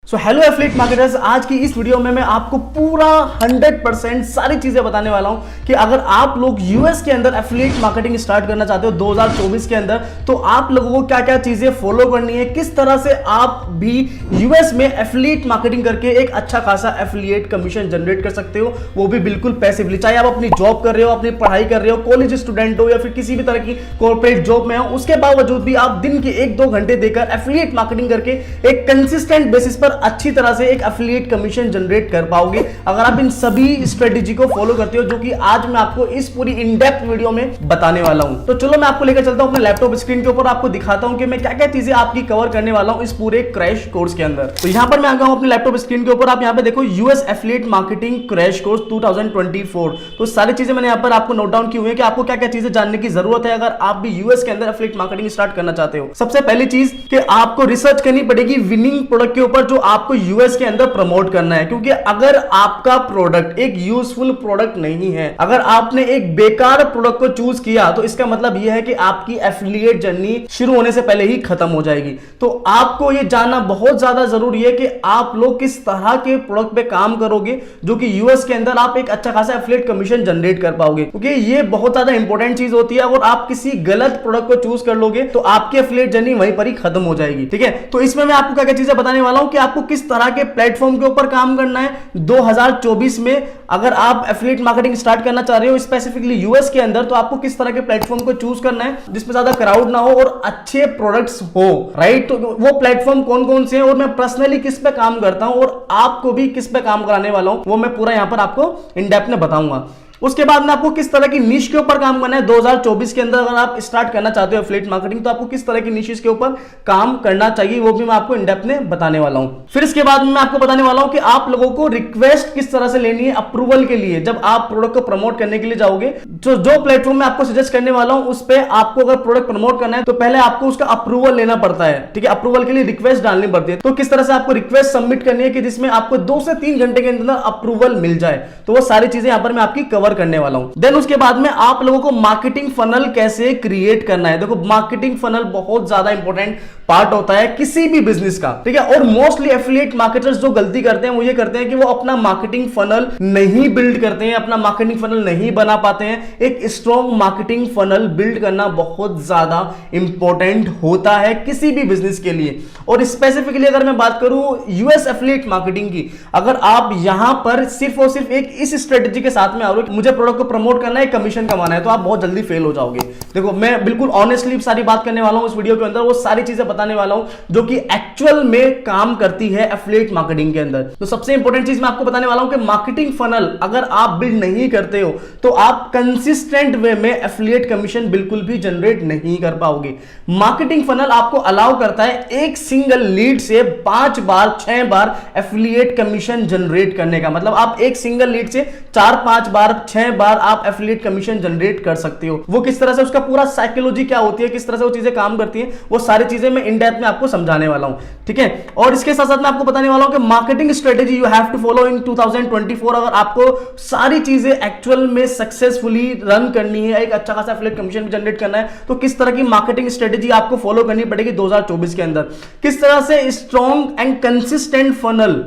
So hello affiliate marketers, आज की इस वीडियो में मैं आपको पूरा 100% सारी चीजें बताने वाला हूं कि अगर आप लोग यूएस के अंदर एफिलिएट मार्केटिंग स्टार्ट करना चाहते हो 2024 के अंदर, तो आप लोगों को क्या क्या चीजें फॉलो करनी है, किस तरह से आप भी यूएस में एफिलिएट मार्केटिंग करके एक अच्छा खासा एफिलिएट कमीशन जनरेट कर सकते हो, वो भी बिल्कुल पैसिवली। चाहे आप अपनी जॉब कर रहे हो, अपनी पढ़ाई कर रहे हो, कॉलेज स्टूडेंट हो या फिर किसी भी तरह की कॉर्पोरेट जॉब में हो, उसके बावजूद भी आप दिन के 1-2 घंटे देकर एफिलिएट मार्केटिंग करके एक कंसिस्टेंट बेसिस पर अच्छी तरह से एक एफिलिएट कमीशन जनरेट कर पाओगे अगर आप इन सभी स्ट्रेटेजी को फॉलो करते हो, जो कि आज मैं आपको इस पूरी इन डेप्थ वीडियो में बताने वाला हूं। तो चलो मैं आपको लेकर चलता हूं अपने लैपटॉप स्क्रीन के ऊपर, आपको दिखाता हूं कि मैं क्या क्या चीजें आपकी कवर करने वाला हूं इस पूरे क्रैश कोर्स के अंदर। तो यहां पर मैं आ गया हूं अपने लैपटॉप स्क्रीन के ऊपर, आप यहां पे देखो US affiliate marketing crash course 2024। तो सारी चीजें मैंने यहां पर आपको नोट डाउन की हुई है कि आपको क्या क्या चीजें जानने की जरूरत है अगर आप भी यूएस के अंदर एफिलिएट मार्केटिंग स्टार्ट करना चाहते हो। सबसे पहली चीज कि आपको रिसर्च करनी पड़ेगी विनिंग प्रोडक्ट के ऊपर जो आपको यूएस के अंदर प्रमोट करना है, क्योंकि अगर आपका प्रोडक्ट एक यूजफुल प्रोडक्ट नहीं है, अगर आपने एक बेकार प्रोडक्ट को चूज किया, तो इसका मतलब यह है कि आपकी एफिलिएट जर्नी शुरू होने से पहले ही खत्म हो जाएगी। तो आपको यह जानना बहुत ज्यादा जरूरी है कि आप लोग किस तरह के प्रोडक्ट पे काम करोगे जो कि यूएस के अंदर आप एक अच्छा खासा एफिलिएट कमीशन जनरेट कर पाओगे, क्योंकि ये बहुत ज्यादा इंपॉर्टेंट चीज होती है। अगर आप किसी गलत प्रोडक्ट को चूज कर लोगे तो आपकी एफिलिएट जर्नी वहीं पर ही खत्म हो जाएगी। ठीक है, तो इसमें मैं आपको क्या क्या चीजें बताने वाला हूं कि आपको किस तरह के प्लेटफॉर्म के ऊपर काम करना है 2024 में। अगर आप एफिलिएट मार्केटिंग स्टार्ट करना चाह रहे हो स्पेसिफिकली यूएस के अंदर, तो आपको किस तरह के प्लेटफॉर्म को चूज करना है जिसमें ज्यादा क्राउड ना हो और अच्छे प्रोडक्ट्स हो, राइट। तो वो प्लेटफॉर्म कौन कौन से हैं और मैं पर्सनली किस पे काम करता हूं और आपको भी किस पे काम कराने वाला हूं, वो मैं पूरा यहां पर आपको इन डेप्थ में बताऊंगा। उसके बाद में आपको किस तरह की निश के ऊपर काम करना है 2024 के अंदर। अगर आप स्टार्ट करना चाहते हो एफिलिएट मार्केटिंग, तो आपको किस तरह की निशेस के ऊपर काम करना चाहिए, वो भी मैं आपको इन डेप्थ में बताने वाला हूं। फिर इसके बाद में मैं आपको बताने वाला हूं कि आप लोगों को रिक्वेस्ट किस तरह से लेनी है अप्रूवल के लिए जब आप प्रोडक्ट को प्रमोट करने के लिए जाओगे। जो प्लेटफॉर्म मैं आपको सजेस्ट करने वाला हूं उस पर आपको अगर प्रोडक्ट प्रमोट करना है तो पहले आपको उसका अप्रूवल लेना पड़ता है। ठीक है, अप्रूवल के लिए रिक्वेस्ट डालनी पड़ती है। तो किस तरह से आपको रिक्वेस्ट सबमिट करनी है कि जिसमें आपको 2 से 3 घंटे के अंदर अप्रूवल मिल जाए, तो वो सारी चीजें यहां पर मैं आपकी कवर करने वाला हूं। उसके बाद में आप लोगों को मार्केटिंग फनल कैसे क्रिएट करना है। देखो, मार्केटिंग फनल बहुत ज्यादा इंपॉर्टेंट पार्ट होता है किसी भी बिजनेस का। ठीक है, और मोस्टली एफिलिएट मार्केटर्स जो गलती करते हैं वो ये करते हैं कि वो अपना मार्केटिंग फनल नहीं बिल्ड करते हैं, अपना मार्केटिंग फनल नहीं बना पाते हैं। एक स्ट्रॉन्ग मार्केटिंग फनल बिल्ड करना बहुत ज्यादा इंपॉर्टेंट होता है किसी भी बिजनेस के लिए। और स्पेसिफिकली अगर मैं बात करूं यूएस एफिलिएट मार्केटिंग की, अगर आप यहां पर सिर्फ और सिर्फ एक इस स्ट्रेटेजी के साथ में आ रहे हो कि मुझे प्रोडक्ट को प्रमोट करना है, कमीशन कमाना है, तो आप बहुत जल्दी फेल हो जाओगे। देखो, मैं बिल्कुल ऑनेस्टली सारी बात करने वाला हूं इस वीडियो के अंदर, वो सारी चीजें बताने वाला हूं जो कि एक्चुअल में काम करती है एफिलिएट मार्केटिंग के अंदर। तो सबसे इंपॉर्टेंट चीज मैं आपको बताने वाला हूं कि मार्केटिंग फनल अगर आप बिल्ड नहीं करते हो तो आप कंसिस्टेंट वे में एफिलिएट कमीशन बिल्कुल भी जनरेट नहीं कर पाओगे। मार्केटिंग फनल आपको अलाउ करता है एक सिंगल लीड से 5 बार 6 बार एफिलिएट कमीशन जनरेट करने का। मतलब आप एक सिंगल लीड से 4-5 बार 6 बार आप एफिलिएट कमीशन जनरेट कर सकते हो। वो किस तरह से, उसका पूरा साइकोलॉजी क्या होती है, किस तरह से वो चीजें काम करती हैं, वो सारी चीजें मैं इन डेप्थ में आपको समझाने वाला हूं। ठीक है, और इसके साथ साथ मैं आपको बताने वाला हूं कि marketing strategy you have to follow in 2024। अगर आपको सारी चीजें एक्चुअल में सक्सेसफुली रन करनी है, एक अच्छा खासा एफिलिएट कमीशन भी जनरेट करना है, तो किस तरह की मार्केटिंग स्ट्रेटेजी आपको फॉलो करनी पड़ेगी 2024 के अंदर। किस तरह से strong and consistent funnel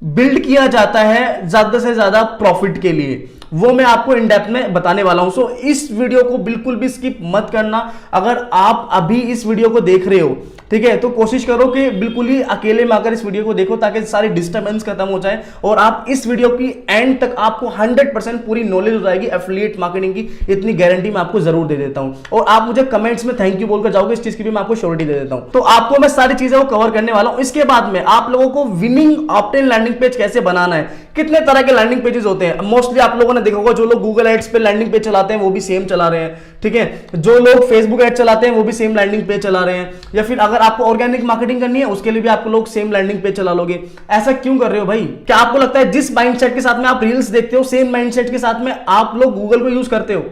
build किया जाता है ज्यादा से ज्यादा प्रॉफिट के लिए, वो मैं आपको इन डेप्थ में बताने वाला हूं। सो इस वीडियो को बिल्कुल भी स्किप मत करना। अगर आप अभी इस वीडियो को देख रहे हो, ठीक है, तो कोशिश करो कि बिल्कुल ही अकेले में आकर इस वीडियो को देखो ताकि सारी डिस्टर्बेंस खत्म हो जाए और आप इस वीडियो की एंड तक आपको 100% पूरी नॉलेज हो जाएगी एफिलिएट मार्केटिंग की। इतनी गारंटी मैं आपको जरूर दे देता हूं और आप मुझे कमेंट्स में थैंक यू बोलकर जाओगे, इस चीज की भी मैं आपको श्योरिटी दे देता हूं। तो आपको मैं सारी चीजें को कवर करने वाला हूं। इसके बाद में आप लोगों को विनिंग ऑप्ट-इन लैंडिंग पेज कैसे बनाना है, कितने तरह के लैंडिंग पेजेस होते हैं। मोस्टली आप लोगों ने देखा होगा जो लोग गूगल एड्स पे लैंडिंग पेज चलाते हैं वो भी सेम चला रहे हैं। ठीक है, जो लोग फेसबुक एड चलाते हैं वो भी सेम लैंडिंग पेज चला रहे हैं, या फिर अगर आपको ऑर्गेनिक मार्केटिंग करनी है उसके लिए भी आपको लोग सेम लैंडिंग पेज चला लोगे। ऐसा क्यों कर रहे हो भाई? क्या आपको लगता है जिस माइंडसेट के साथ में आप रील्स देखते हो सेम माइंडसेट के साथ में आप लोग गूगल को यूज करते हो?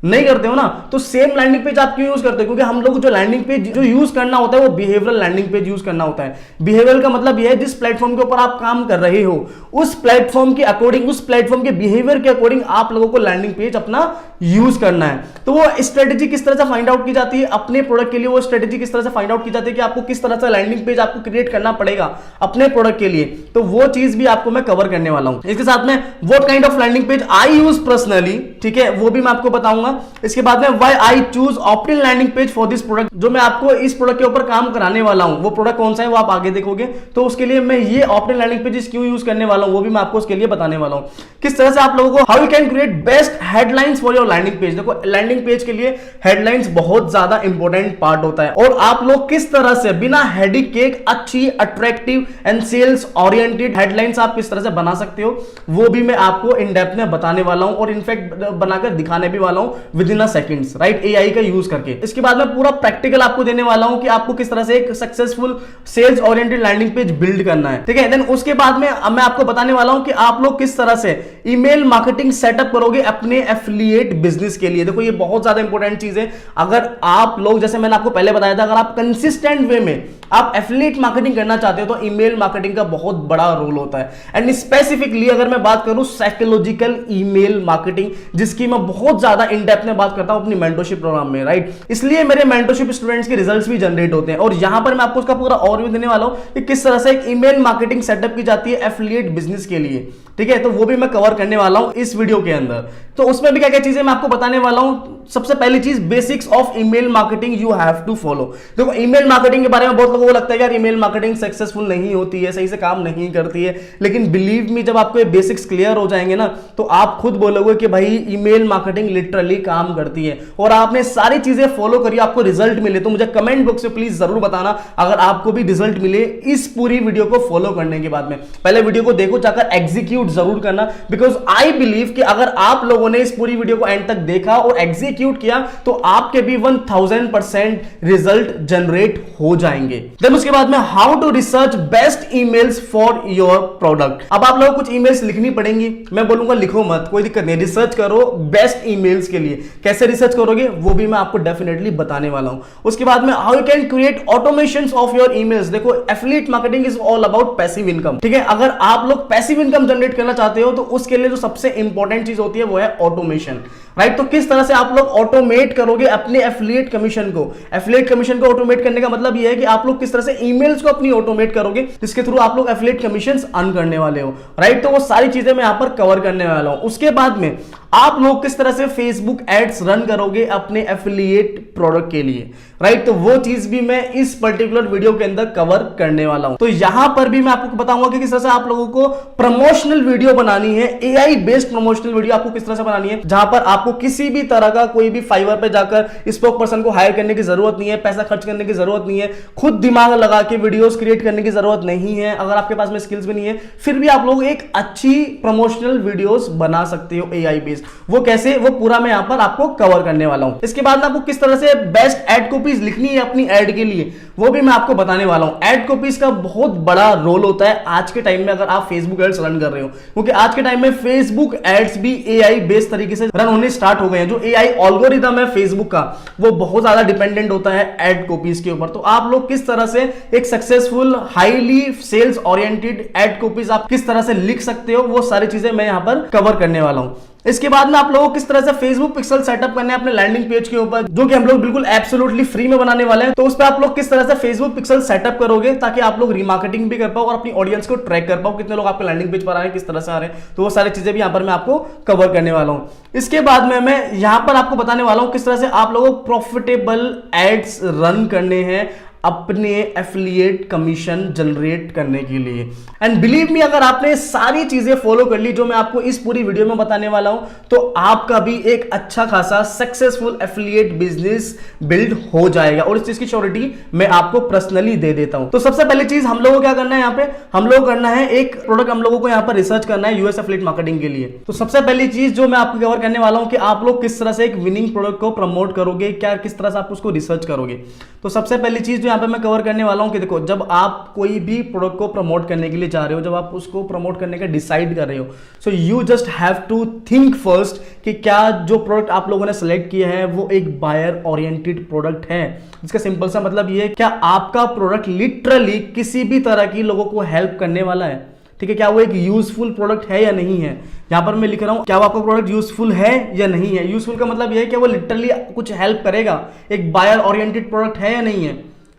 नहीं करते हो ना, तो सेम लैंडिंग पेज आप क्यों यूज करते हो? क्योंकि हम लोग जो लैंडिंग पेज जो यूज करना होता है वो बिहेवियरल लैंडिंग पेज यूज करना होता है। बिहेवियरल का मतलब यह है जिस प्लेटफॉर्म के ऊपर आप काम कर रहे हो उस प्लेटफॉर्म के अकॉर्डिंग, उस प्लेटफॉर्म के बिहेवियर के अकॉर्डिंग आप लोगों को लैंडिंग पेज अपना यूज करना है। तो वो स्ट्रेटेजी किस तरह से फाइंड आउट की जाती है अपने प्रोडक्ट के लिए, वो स्ट्रेटेजी किस तरह से फाइंड आउट की जाती है कि आपको किस तरह से लैंडिंग पेज आपको क्रिएट करना पड़ेगा अपने प्रोडक्ट के लिए, तो वो चीज भी आपको मैं कवर करने वाला हूं। इसके साथ में what kind of landing page I use personally, ठीक है, वो भी मैं आपको बताऊंगा। इसके बाद में why I choose optimal landing page for this product, जो मैं आपको इस प्रोडक्ट के ऊपर काम कराने वाला हूं वो प्रोडक्ट कौन सा है वो आप आगे देखोगे, तो उसके लिए मैं ये ऑप्टिमल लैंडिंग पेजेस क्यों यूज करने वाला हूं वो भी मैं आपको उसके लिए बताने वाला हूं। किस तरह से आप लोगों को how you can create best headlines for your landing page. देखो लैंडिंग पेज के लिए हेडलाइंस बहुत ज्यादा इंपॉर्टेंट पार्ट होता है, और आप लोग किस तरह से बिना हेडिंग के एक अच्छी attractive and sales oriented headlines आप किस तरह से बना सकते हो वो भी मैं आपको इन डेप्थ में बताने वाला हूं, और इनफैक्ट बनाकर दिखाने भी वाला हूं with in a seconds, right, AI का यूज करके। इसके बाद में पूरा प्रैक्टिकल आपको देने वाला हूं कि आपको किस तरह से एक successful sales oriented landing page build करना है, ठीक है। देन उसके बाद में मैं आपको बताने वाला हूं कि आप लोग किस तरह से ईमेल मार्केटिंग सेटअप करोगे अपने एफिलिएट बिजनेस के लिए। देखो ये बहुत ज्यादा इंपॉर्टेंट चीज है। अगर आप लोग, जैसे मैंने आपको पहले बताया था, अगर आप कंसिस्टेंट वे में आप एफिलिएट मार्केटिंग करना चाहते हो तो ईमेल मार्केटिंग का बहुत बड़ा रोल होता है। एंड स्पेसिफिकली अगर मैं बात करूं साइकोलॉजिकल ईमेल मार्केटिंग, जिसकी मैं बहुत ज्यादा इन डेप्थ में बात करता हूं अपनी मेंटरशिप प्रोग्राम में, राइट। इसलिए मेरे मेंटरशिप स्टूडेंट्स के रिजल्ट्स भी जनरेट होते हैं, और यहां पर मैं आपको उसका पूरा ओवरव्यू देने वाला हूं कि किस तरह से एक ईमेल मार्केटिंग सेटअप की जाती है एफिलिएट बिजनेस के लिए, ठीक है। तो वो भी मैं कवर करने वाला हूं इस वीडियो के अंदर। तो उसमें भी क्या क्या चीजें मैं आपको बताने वाला हूं। सबसे पहली चीज, basics of email marketing you have to follow. देखो ईमेल मार्केटिंग के बारे में बहुत लोगों को लगता है यार ईमेल मार्केटिंग सक्सेसफुल नहीं होती है, सही से काम नहीं करती है, लेकिन बिलीव मी जब आपको ये बेसिक्स क्लियर हो जाएंगे ना तो आप खुद बोलोगे कि भाई ईमेल मार्केटिंग लिटरली काम करती है, और आपने सारी चीजें फॉलो करी, आपको रिजल्ट मिले, तो मुझे कमेंट बॉक्स में प्लीज जरूर बताना अगर आपको भी रिजल्ट मिले इस पूरी वीडियो को फॉलो करने के बाद में। पहले वीडियो को देखो, जाकर एग्जीक्यूट जरूर करना, बिकॉज आई बिलीव कि अगर आप लोगों ने इस पूरी वीडियो को एंड तक देखा और एग्जीक्यूट किया तो आपके भी 1000% रिजल्ट जनरेट हो जाएंगे। देन उसके बाद में how to research best emails for your product. अब आप लोगों को कुछ ईमेल्स लिखनी पड़ेंगी, मैं बोलूंगा लिखो मत, कोई दिक्कत नहीं, रिसर्च करो बेस्ट ईमेल्स के लिए। कैसे रिसर्च करोगे वो भी मैं आपको डेफिनेटली बताने वाला हूं। उसके बाद में how you can create automations of your emails. देखो affiliate marketing is all about passive income, ठीक है। अगर आप लोग पैसिव इनकम जनरेट करना चाहते हो तो उसके लिए जो सबसे इंपॉर्टेंट चीज होती है वो है ऑटोमेशन, राइट। तो किस तरह से आप लोग ऑटोमेट करोगे अपने एफिलिएट कमीशन को। एफिलिएट कमीशन को ऑटोमेट करने का मतलब यह है कि आप लोग किस तरह से ईमेल्स को अपनी ऑटोमेट करोगे जिसके थ्रू आप लोग एफिलिएट कमीशन अर्न करने वाले हो, राइट। तो वो सारी चीजें मैं यहां पर कवर करने वाला हूं। उसके बाद में आप लोग किस तरह से फेसबुक एड्स रन करोगे अपने एफिलिएट प्रोडक्ट के लिए, राइट। तो वो चीज भी मैं इस पर्टिकुलर वीडियो के अंदर कवर करने वाला हूं। तो यहां पर भी मैं आपको बताऊंगा कि किस तरह से आप लोगों को प्रमोशनल वीडियो बनानी है, एआई बेस्ड प्रमोशनल वीडियो आपको किस तरह से बनानी है, जहां पर आपको किसी भी तरह का कोई भी फाइवर पे जाकर स्पोक पर्सन को हायर करने की जरूरत नहीं है, पैसा खर्च करने की जरूरत नहीं है, खुद दिमाग लगा के वीडियोस क्रिएट करने की जरूरत नहीं है। अगर आपके पास में स्किल्स भी नहीं है फिर भी आप लोग एक अच्छी प्रमोशनल वीडियोस बना सकते हो एआई बेस्ड। वो कैसे, वो पूरा मैं यहां पर आपको कवर करने वाला हूं। इसके बाद आपको किस तरह से बेस्ट एड कॉपीज लिखनी है अपनी एड के लिए वो भी मैं आपको बताने वाला हूं। एड कॉपीज का बहुत बड़ा रोल होता है आज के टाइम में अगर आप फेसबुक एड्स रन कर रहे हो, क्योंकि आज के टाइम में फेसबुक एड्स भी एआई बेस्ड तरीके से रन होने स्टार्ट हो गए हैं। जो एआई एल्गोरिथम है फेसबुक का वो बहुत ज्यादा डिपेंडेंट होता है एड कॉपीज के ऊपर। तो आप लोग किस तरह से एक successful highly sales oriented ad copies आप किस तरह से लिख सकते हो वो सारी चीजें मैं यहां पर कवर करने वाला हूं। इसके बाद में आप लोगों को किस तरह से फेसबुक पिक्सल सेटअप करने हैं अपने लैंडिंग पेज के ऊपर, जो कि हम लोग बिल्कुल एब्सोल्युटली फ्री में बनाने वाले हैं। तो उस पर आप लोग किस तरह से फेसबुक पिक्सल सेटअप करोगे ताकि आप लोग रीमार्केटिंग भी कर पाओ और अपनी ऑडियंस को ट्रैक कर पाओ, कितने लोग आपके लैंडिंग पेज पर आ रहे हैं, किस तरह से आ रहे हैं। तो वो सारी चीजें भी यहां पर मैं आपको कवर करने वाला हूं। इसके बाद में मैं यहां पर आपको बताने वाला हूं किस तरह से आप लोगों को प्रॉफिटेबल एड्स रन करने हैं अपने एफिलिएट कमीशन जनरेट करने के लिए। एंड बिलीव मी अगर आपने सारी चीजें फॉलो कर ली जो मैं आपको इस पूरी वीडियो में बताने वाला हूं तो आपका भी एक अच्छा खासा सक्सेसफुल एफिलिएट बिजनेस बिल्ड हो जाएगा, और इस चीज की श्योरिटी मैं आपको पर्सनली दे देता हूं। तो सबसे पहली चीज हम लोगों को क्या करना है, यहां पे हम लोग करना है एक प्रोडक्ट, हम लोगों को यहां पर रिसर्च करना है यूएस एफिलिएट मार्केटिंग के लिए। तो सबसे पहली चीज जो मैं आपको कवर करने वाला हूं कि आप लोग किस तरह से एक विनिंग प्रोडक्ट को प्रमोट करोगे, क्या किस तरह से आप उसको रिसर्च करोगे। तो सबसे पहली चीज जो यहाँ पे मैं कवर करने वाला हूँ कि देखो, जब आप कोई भी प्रोडक्ट को प्रमोट करने के लिए जा रहे हो, जब आप उसको प्रमोट करने का डिसाइड कर रहे हो, so you just have to think first कि क्या जो प्रोडक्ट आप लोगों ने सेलेक्ट किया है वो एक बायर ओरिएंटेड प्रोडक्ट है। इसका सिंपल सा मतलब ये है, क्या आपका प्रोडक्ट लिटरली किसी भी तरह की लोगों को हेल्प करने वाला है, ठीक है, क्या वो एक यूजफुल प्रोडक्ट है या नहीं है। यहां पर मैं लिख रहा हूं, क्या वो आपका प्रोडक्ट यूजफुल है या नहीं है। यूजफुल का मतलब ये है कि वो लिटरली कुछ हेल्प करेगा, एक बायर ओरिएंटेड प्रोडक्ट है या नहीं है,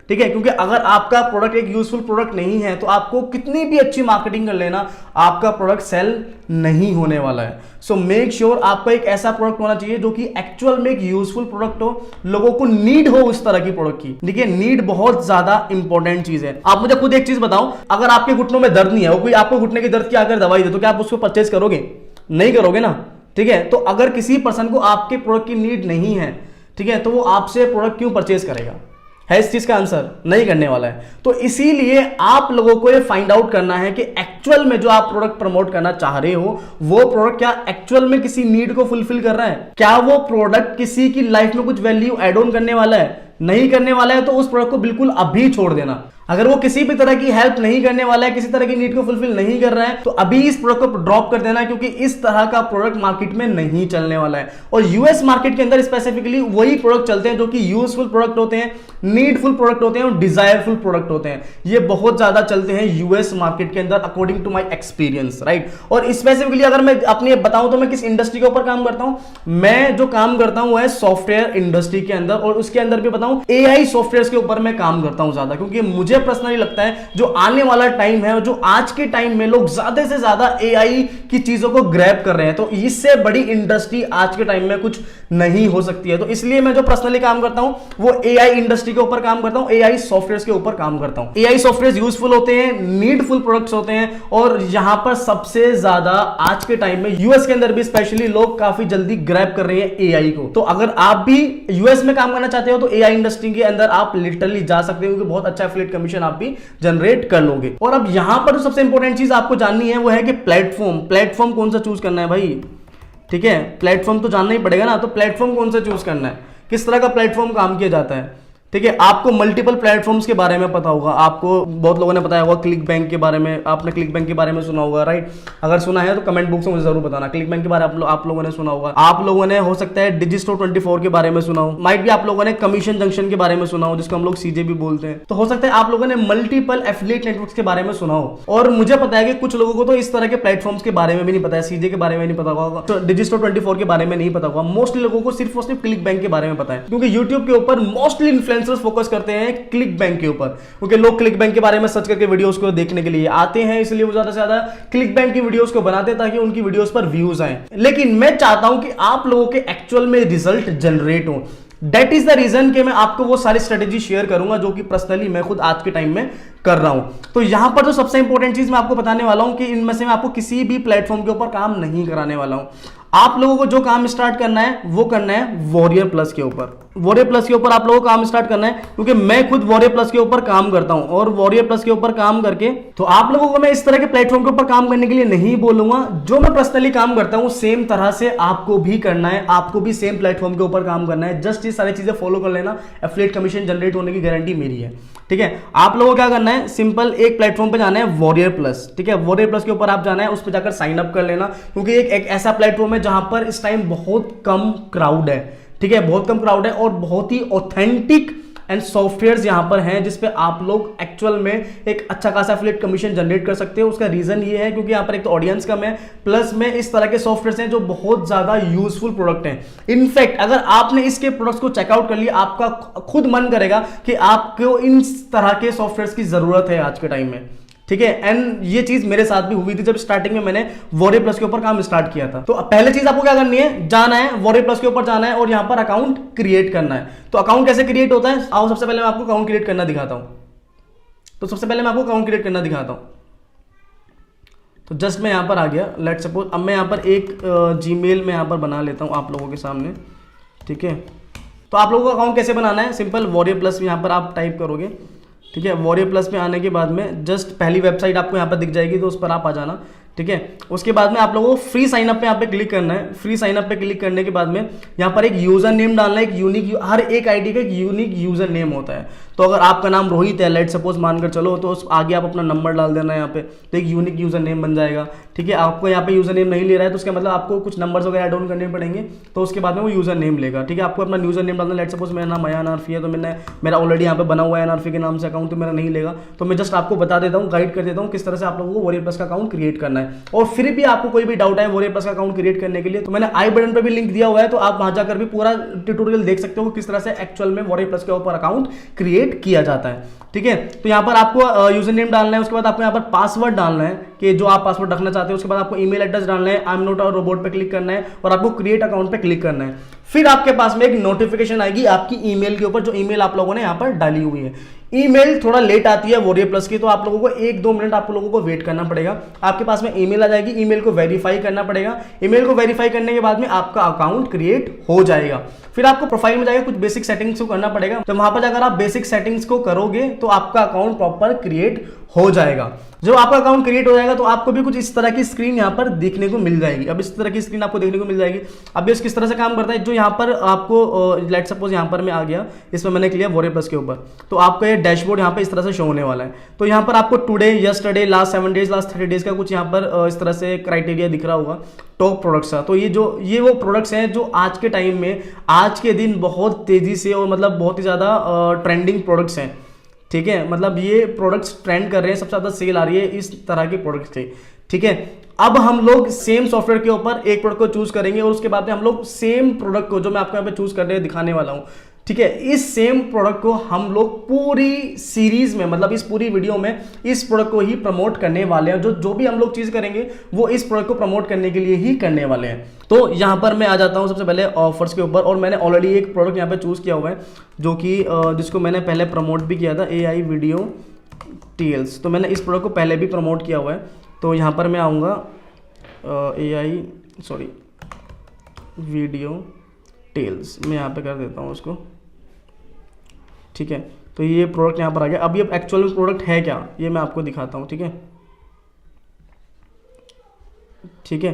ठीक है। क्योंकि अगर आपका प्रोडक्ट एक यूजफुल प्रोडक्ट नहीं है तो आपको कितनी भी अच्छी मार्केटिंग कर लेना, आपका प्रोडक्ट सेल नहीं होने वाला है। सो मेक श्योर आपका एक ऐसा प्रोडक्ट होना चाहिए जो कि एक्चुअल में एक यूजफुल प्रोडक्ट हो, लोगों को नीड हो उस तरह की प्रोडक्ट की। देखिए, नीड बहुत ज्यादा इंपॉर्टेंट चीज है। आप मुझे खुद एक चीज बताओ, अगर आपके घुटनों में दर्द नहीं है, वो कोई आपको घुटने के दर्द की अगर दवाई दे तो क्या आप उसको परचेज करोगे? नहीं करोगे ना, ठीक है। तो अगर किसी पर्सन को आपके प्रोडक्ट की नीड नहीं है, ठीक है, तो वो आपसे प्रोडक्ट क्यों परचेज करेगा? है इस चीज का आंसर नहीं करने वाला है। तो इसीलिए आप लोगों को ये फाइंड आउट करना है कि एक्चुअल में जो आप प्रोडक्ट प्रमोट करना चाह रहे हो, वो प्रोडक्ट क्या एक्चुअल में किसी नीड को फुलफिल कर रहा है, क्या वो प्रोडक्ट किसी की लाइफ में कुछ वैल्यू एड ऑन करने वाला है। नहीं करने वाला है तो उस प्रोडक्ट को बिल्कुल अभी छोड़ देना। अगर वो किसी भी तरह की हेल्प नहीं करने वाला है, किसी तरह की नीड को फुलफिल नहीं कर रहा है, तो अभी इस प्रोडक्ट को ड्रॉप कर देना, क्योंकि इस तरह का प्रोडक्ट मार्केट में नहीं चलने वाला है। और यूएस मार्केट के अंदर स्पेसिफिकली वही प्रोडक्ट चलते हैं जो कि यूजफुल प्रोडक्ट होते हैं, नीडफुल प्रोडक्ट होते हैं और डिजायरफुल प्रोडक्ट होते हैं। ये बहुत ज्यादा चलते हैं यूएस मार्केट के अंदर according to my experience, right. और स्पेसिफिकली अगर मैं अपनी बताऊं तो मैं किस इंडस्ट्री के ऊपर काम करता हूं, मैं जो काम करता हूं वो है सॉफ्टवेयर इंडस्ट्री के अंदर, और उसके अंदर भी बताऊं एआई सॉफ्टवेयर के ऊपर मैं काम करता हूं ज्यादा, क्योंकि मुझे पर्सनली लगता है जो आने वाला टाइम है, जो आज के टाइम में लोग ज्यादा से ज्यादा एआई की चीजों को ग्रैब कर रहे हैं, तो इससे बड़ी इंडस्ट्री आज के टाइम में कुछ नहीं हो सकती है। तो इसलिए मैं जो पर्सनली काम करता हूं वो एआई इंडस्ट्री के ऊपर काम करता हूं, एआई सॉफ्टवेयर के ऊपर काम करता हूं। एआई सॉफ्टवेयर यूजफुल होते हैं, नीडफुल प्रोडक्ट्स होते हैं, और यहां पर सबसे ज्यादा आज के टाइम में यूएस के अंदर भी स्पेशली लोग काफी जल्दी ग्रैब कर रहे हैं एआई को। तो अगर आप भी यूएस में काम करना चाहते हो तो एआई इंडस्ट्री के अंदर आप लिटरली जा सकते हो, क्योंकि बहुत अच्छा एफिलिएट कमीशन आप भी जनरेट कर लोगे। और अब यहां पर जो सबसे इंपॉर्टेंट चीज आपको जाननी है वो है कि प्लेटफॉर्म कौन सा चूज करना है भाई, ठीक है। प्लेटफॉर्म तो जानना ही पड़ेगा ना, तो प्लेटफॉर्म कौन सा चूज करना है, किस तरह का प्लेटफॉर्म काम किया जाता है, ठीक है। आपको मल्टीपल प्लेटफॉर्म्स के बारे में पता होगा, आपको बहुत लोगों ने बताया होगा क्लिक बैंक के बारे में, आपने क्लिक बैंक के बारे में सुना होगा, राइट। अगर सुना है तो कमेंट बॉक्स में मुझे जरूर बताना। क्लिक बैंक के बारे में आप लोगों ने सुना होगा, आप लोगों ने हो सकता है डिजिस्टो 24 के बारे में सुना हो, माइट भी आप लोगों ने कमीशन जंक्शन के बारे में सुना हो, जिसको हम लोग सीजे भी बोलते हैं। तो हो सकता है आप लोगों ने मल्टीपल एफिलिएट नेटवर्क्स के बारे में सुना हो। और मुझे पता है कि कुछ लोगों को तो इस तरह के प्लेटफॉर्म्स के बारे में भी नहीं पता है, सीजे के बारे में नहीं पता होगा, तो डिजिस्टो 24 के बारे में नहीं पता होगा। मोस्टली लोगों को सिर्फ और सिर्फ क्लिक बैंक के बारे में पता है, क्योंकि यूट्यूब के ऊपर मोस्टली इन्फ्लुएंसर्स फोकस करते हैं क्लिक बैंक के ऊपर, क्योंकि लोग क्लिक बैंक के बारे में सर्च करके वीडियोस को देखने के लिए आते हैं, इसलिए वो ज्यादा से ज्यादा क्लिक बैंक की वीडियोस को बनाते हैं ताकि उनकी वीडियोस पर व्यूज आए। लेकिन मैं चाहता हूं कि आप लोगों के एक्चुअल में रिजल्ट जनरेट हो। दैट इज द रीजन कि मैं आपको वो सारी स्ट्रेटेजी शेयर करूंगा जो कि पर्सनली मैं खुद आज के टाइम में कर रहा हूं। तो यहां पर जो सबसे इंपॉर्टेंट चीज मैं आपको बताने वाला हूं कि इनमें से मैं आपको किसी भी प्लेटफॉर्म के ऊपर काम नहीं कराने वाला हूं। आप लोगों को जो काम स्टार्ट करना है वो करना है वॉरियर प्लस के ऊपर। वॉरियर प्लस के ऊपर आप लोगों को काम स्टार्ट करना है, क्योंकि मैं खुद वॉरियर प्लस के ऊपर काम करता हूं, और वॉरियर प्लस के ऊपर काम करके तो आप लोगों को मैं इस तरह के प्लेटफॉर्म के ऊपर काम करने के लिए नहीं बोलूंगा। जो मैं पर्सनली काम करता हूं सेम तरह से आपको भी करना है, आपको भी सेम प्लेटफॉर्म के ऊपर काम करना है। जस्ट ये सारी चीजें फॉलो कर लेना, एफिलिएट कमीशन जनरेट होने की गारंटी मेरी है, ठीक है। आप लोगों को क्या करना है, सिंपल एक प्लेटफॉर्म पे जाना है वॉरियर प्लस, ठीक है। वॉरियर प्लस के ऊपर आप जाना है, उस पर जाकर साइन अप कर लेना, क्योंकि एक ऐसा प्लेटफॉर्म है जहां पर इस टाइम बहुत कम क्राउड है, ठीक है, बहुत कम क्राउड है, और बहुत ही ऑथेंटिक एंड सॉफ्टवेयर्स यहां पर हैं जिसपे आप लोग एक्चुअल में एक अच्छा खासा एफिलिएट कमीशन जनरेट कर सकते हो। उसका रीजन ये है क्योंकि यहां पर एक तो ऑडियंस कम है, प्लस में इस तरह के सॉफ्टवेयर्स हैं जो बहुत ज्यादा यूजफुल प्रोडक्ट हैं। इनफैक्ट अगर आपने इसके प्रोडक्ट्स को चेकआउट कर लिया, आपका खुद मन करेगा कि आपको इन तरह के सॉफ्टवेयर्स की जरूरत है आज के टाइम में, ठीक है। एंड ये चीज मेरे साथ भी हुई थी जब स्टार्टिंग में मैंने वॉरियर प्लस के ऊपर काम स्टार्ट किया था। तो पहले चीज आपको क्या करनी है, जाना है वॉरियर प्लस के ऊपर जाना है और यहां पर अकाउंट क्रिएट करना है। तो अकाउंट कैसे क्रिएट होता है, आओ सबसे पहले मैं आपको अकाउंट क्रिएट करना दिखाता हूं। तो सबसे पहले मैं आपको अकाउंट क्रिएट करना दिखाता हूं। तो जस्ट मैं यहां पर आ गया, लेट्स सपोज अब मैं यहां पर एक जीमेल में यहां पर बना लेता हूं आप लोगों के सामने, ठीक है। तो आप लोगों को अकाउंट कैसे बनाना है, सिंपल वॉरियर प्लस यहां पर आप टाइप करोगे, ठीक है। वॉरियर प्लस में आने के बाद में जस्ट पहली वेबसाइट आपको यहाँ पर दिख जाएगी, तो उस पर आप आ जाना, ठीक है। उसके बाद में आप लोगों को फ्री साइन अप पे यहाँ पे क्लिक करना है। फ्री साइन अप पे क्लिक करने के बाद में यहाँ पर एक यूजर नेम डालना है, एक यूनिक, हर एक आईडी का एक यूनिक यूजर नेम होता है। तो अगर आपका नाम रोहित है, लेट सपोज मानकर चलो, तो उस आगे आप अपना नंबर डाल देना है यहाँ पे, तो एक यूनिक यूजर नेम बन जाएगा। ठीक है, आपको यहाँ पे यूजर नेम नहीं ले रहा है तो उसका मतलब आपको कुछ नंबर्स वगैरह ऐड ऑन करने पड़ेंगे, तो उसके बाद में वो यूजर नेम लेगा। ठीक है, आपको अपना यूजर नेम डालना है। लेट सपोज मेरा नाम अयान आरफी है, तो मेरा ऑलरेडी यहाँ पे बना हुआ है एनआरफी के नाम से अकाउंट, तो मेरा नहीं लेगा। तो मैं जस्ट आपको बता देता हूँ, गाइड कर देता हूँ किस तरह से आप लोगों को वॉरियर प्लस का अकाउंट क्रिएट करना है। और फिर भी आपको कोई भी डाउट है वॉरियर प्लस का अकाउंट क्रिएट करने के लिए, तो मैंने आई बटन पर भी लिंक दिया हुआ है, तो आप वहां जाकर भी पूरा ट्यूटोरियल देख सकते हो किस तरह से एक्चुअल में वॉरियर प्लस के ऊपर अकाउंट क्रिएट किया जाता है। ठीक है, तो यहाँ पर आपको यूजर नेम डालना है, उसके बाद आपको यहाँ पर पासवर्ड डालना है कि जो आप पासवर्ड रखना चाहते हो। उसके बाद आपको ईमेल एड्रेस डालना है, I am not a robot पे क्लिक करना है और आपको क्रिएट अकाउंट पे क्लिक करना है। फिर आपके पास में एक नोटिफिकेशन आएगी आपकी ईमेल के ऊपर, जो ईमेल आप लोगों ने यहाँ पर डाली हुई है। ईमेल थोड़ा लेट आती है वॉरियर प्लस की, तो आप लोगों को 1-2 मिनट आप लोगों को वेट करना पड़ेगा। आपके पास में ईमेल आ जाएगी, ईमेल को वेरीफाई करना पड़ेगा। ईमेल को वेरीफाई करने के बाद में आपका अकाउंट क्रिएट हो जाएगा। फिर आपको प्रोफाइल में जाकर कुछ बेसिक सेटिंग्स को करना पड़ेगा। तो वहां पर जाकर आप बेसिक सेटिंग्स को करोगे तो आपका अकाउंट प्रॉपर क्रिएट हो जाएगा। जब आपका अकाउंट क्रिएट हो जाएगा तो आपको भी कुछ इस तरह की स्क्रीन यहाँ पर देखने को मिल जाएगी। अब इस तरह की स्क्रीन आपको देखने को मिल जाएगी। अब ये किस तरह से काम करता है, जो यहाँ पर आपको लेट सपोज यहाँ पर मैं आ गया, इसमें मैंने किया वॉरियर प्लस के ऊपर, तो आपका ये डैशबोर्ड यहाँ पे इस तरह से शो होने वाला है। तो यहाँ पर आपको today, yesterday, last 7 days, last 30 days का कुछ यहाँ पर इस तरह से क्राइटेरिया दिख रहा होगा टॉप प्रोडक्ट्स का। तो ये वो प्रोडक्ट्स हैं जो आज के टाइम में, आज के दिन बहुत तेजी से और मतलब बहुत ही ज़्यादा ट्रेंडिंग प्रोडक्ट्स हैं। ठीक है, मतलब ये प्रोडक्ट्स ट्रेंड कर रहे हैं, सबसे ज़्यादा सेल आ रही है इस तरह के प्रोडक्ट्स की। ठीक है, अब हम लोग सेम सॉफ्टवेयर के ऊपर एक प्रोडक्ट को चूज करेंगे और उसके बाद में हम लोग सेम प्रोडक्ट को, जो मैं आपको यहाँ पे चूज करने दिखाने वाला हूँ, ठीक है, इस सेम प्रोडक्ट को हम लोग पूरी सीरीज में, मतलब इस पूरी वीडियो में इस प्रोडक्ट को ही प्रमोट करने वाले हैं। जो भी हम लोग चीज करेंगे वो इस प्रोडक्ट को प्रमोट करने के लिए ही करने वाले हैं। तो यहां पर मैं आ जाता हूं सबसे पहले ऑफर्स के ऊपर, और मैंने ऑलरेडी एक प्रोडक्ट यहां पे चूज किया हुआ है जो कि जिसको मैंने पहले प्रमोट भी किया था, AI वीडियो टेल्स। तो मैंने इस प्रोडक्ट को पहले भी प्रमोट किया हुआ है। तो यहां पर मैं आऊँगा वीडियो टेल्स, मैं यहाँ पे कर देता हूँ उसको। ठीक है, तो ये प्रोडक्ट यहाँ पर आ गया। अब ये एक्चुअल में प्रोडक्ट है क्या, ये मैं आपको दिखाता हूँ। ठीक है, ठीक है,